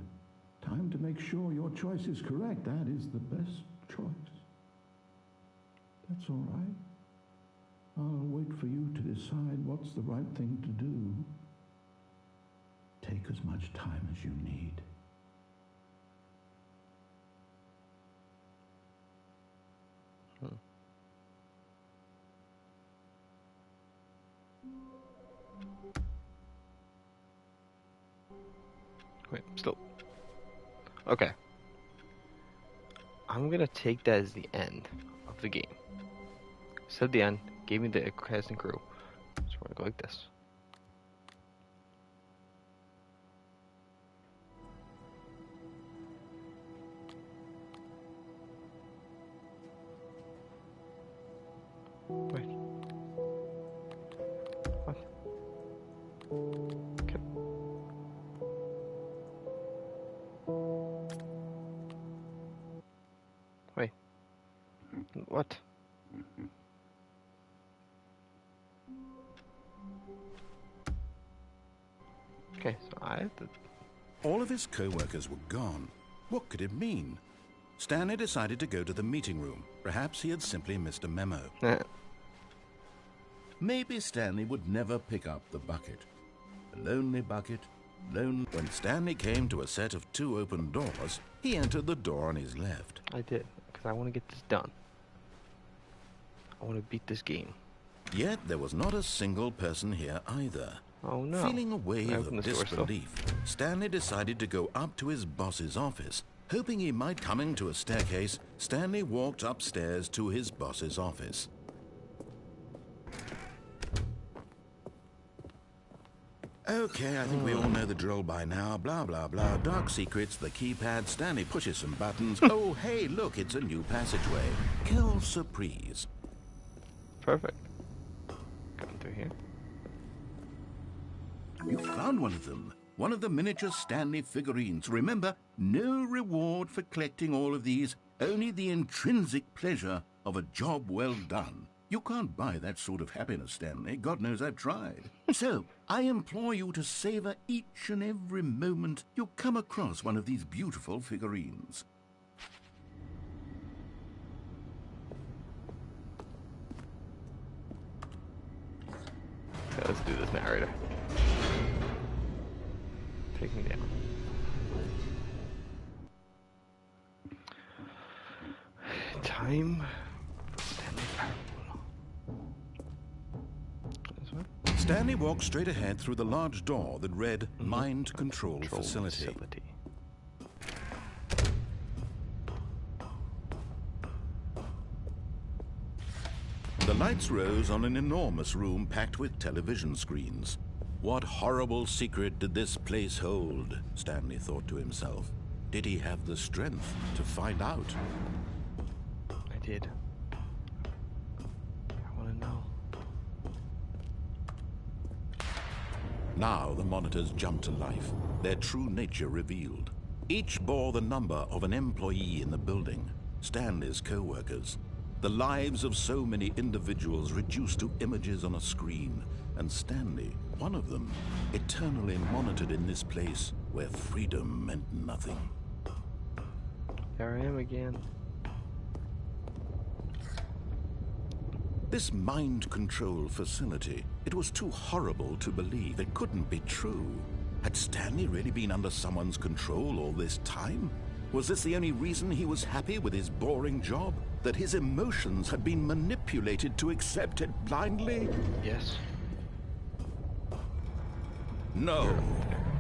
Time to make sure your choice is correct. That is the best choice. That's all right. I'll wait for you to decide what's the right thing to do. Take as much time as you need. Wait, still. Okay. I'm gonna take that as the end of the game. Said the end, gave me the cast and crew. So we're gonna go like this. Wait. What? Okay. Wait. What? Okay, so I have to... All of his co-workers were gone. What could it mean? Stanley decided to go to the meeting room. Perhaps he had simply missed a memo. Maybe Stanley would never pick up the bucket. A lonely bucket, When Stanley came to a set of 2 open doors, he entered the door on his left. I did, because I want to get this done. I want to beat this game. Yet there was not a single person here either. Oh no. Feeling a wave of disbelief, Stanley decided to go up to his boss's office. Hoping he might come into a staircase, Stanley walked upstairs to his boss's office. Okay, I think we all know the drill by now. Blah, blah, blah. Dark secrets, the keypad. Stanley pushes some buttons. Oh, hey, look, it's a new passageway. Quelle surprise. Perfect. Coming through here. You found one of them. One of the miniature Stanley figurines. Remember, no reward for collecting all of these. Only the intrinsic pleasure of a job well done. You can't buy that sort of happiness, Stanley. God knows I've tried. So, I implore you to savor each and every moment you come across one of these beautiful figurines. Okay, let's do this, narrator. Take me down. Time Stanley walked straight ahead through the large door that read Mind Control Facility. The lights rose on an enormous room packed with television screens. What horrible secret did this place hold? Stanley thought to himself. Did he have the strength to find out? I did. I want to know. Now the monitors jumped to life, their true nature revealed. Each bore the number of an employee in the building, Stanley's co-workers. The lives of so many individuals reduced to images on a screen, and Stanley, one of them, eternally monitored in this place where freedom meant nothing. There I am again. This mind control facility, it was too horrible to believe. It couldn't be true. Had Stanley really been under someone's control all this time? Was this the only reason he was happy with his boring job? That his emotions had been manipulated to accept it blindly? Yes. No.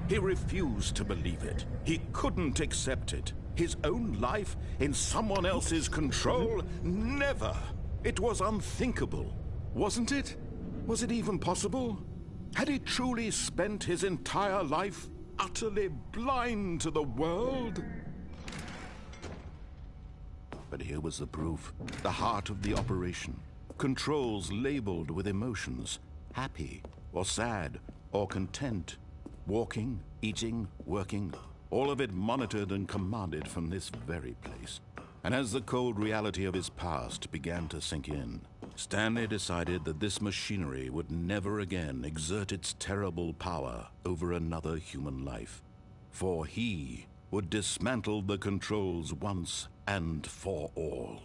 He refused to believe it. He couldn't accept it. His own life in someone else's control? Never. It was unthinkable, wasn't it? Was it even possible? Had he truly spent his entire life utterly blind to the world? But here was the proof, the heart of the operation. Controls labeled with emotions, happy or sad or content, walking, eating, working, all of it monitored and commanded from this very place. And as the cold reality of his past began to sink in, Stanley decided that this machinery would never again exert its terrible power over another human life. For he would dismantle the controls once and for all.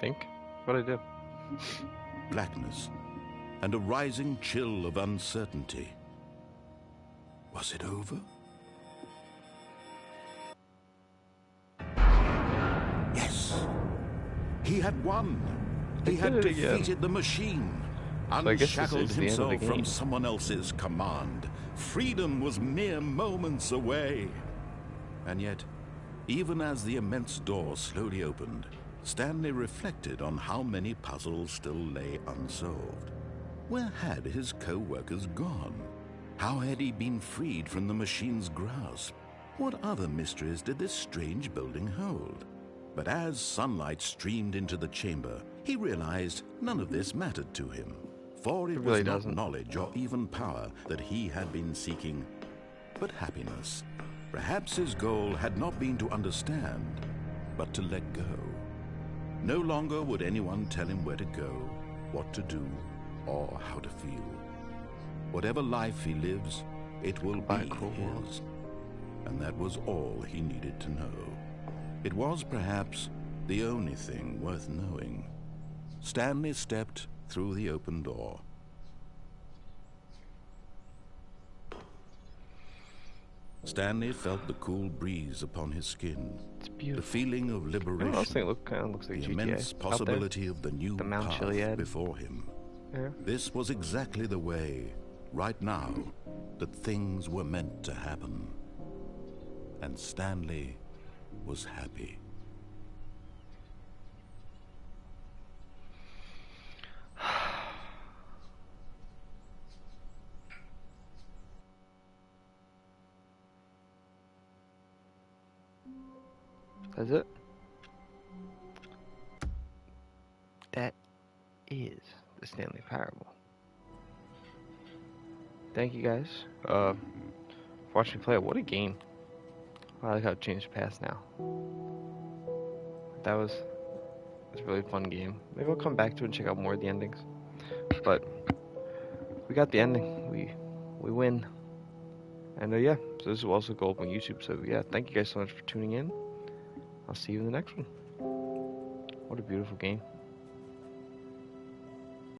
Think? What'd I do? Blackness and a rising chill of uncertainty. Was it over? Yes. He had won. He had defeated the machine. Unshackled himself from someone else's command. Freedom was mere moments away. And yet, even as the immense door slowly opened, Stanley reflected on how many puzzles still lay unsolved. Where had his co-workers gone? How had he been freed from the machine's grasp? What other mysteries did this strange building hold? But as sunlight streamed into the chamber, he realized none of this mattered to him. For it was not knowledge or even power that he had been seeking, but happiness. Perhaps his goal had not been to understand, but to let go. No longer would anyone tell him where to go, what to do, or how to feel. Whatever life he lives, it will be his. And that was all he needed to know. It was perhaps the only thing worth knowing. Stanley stepped through the open door. Stanley felt the cool breeze upon his skin. It's beautiful. The feeling of liberation. This thing kind of looks like the GTA. Immense possibility of the new path before him. Yeah. This was exactly the way, right now, that things were meant to happen. And Stanley was happy. That's it. That is the Stanley Parable. Thank you guys for watching me play it. What a game. I like how it changed past now. That was a really fun game. Maybe I'll come back to it and check out more of the endings. But we got the ending. We win. And yeah, so this will also go up on YouTube. So yeah, thank you guys so much for tuning in. I'll see you in the next one. What a beautiful game.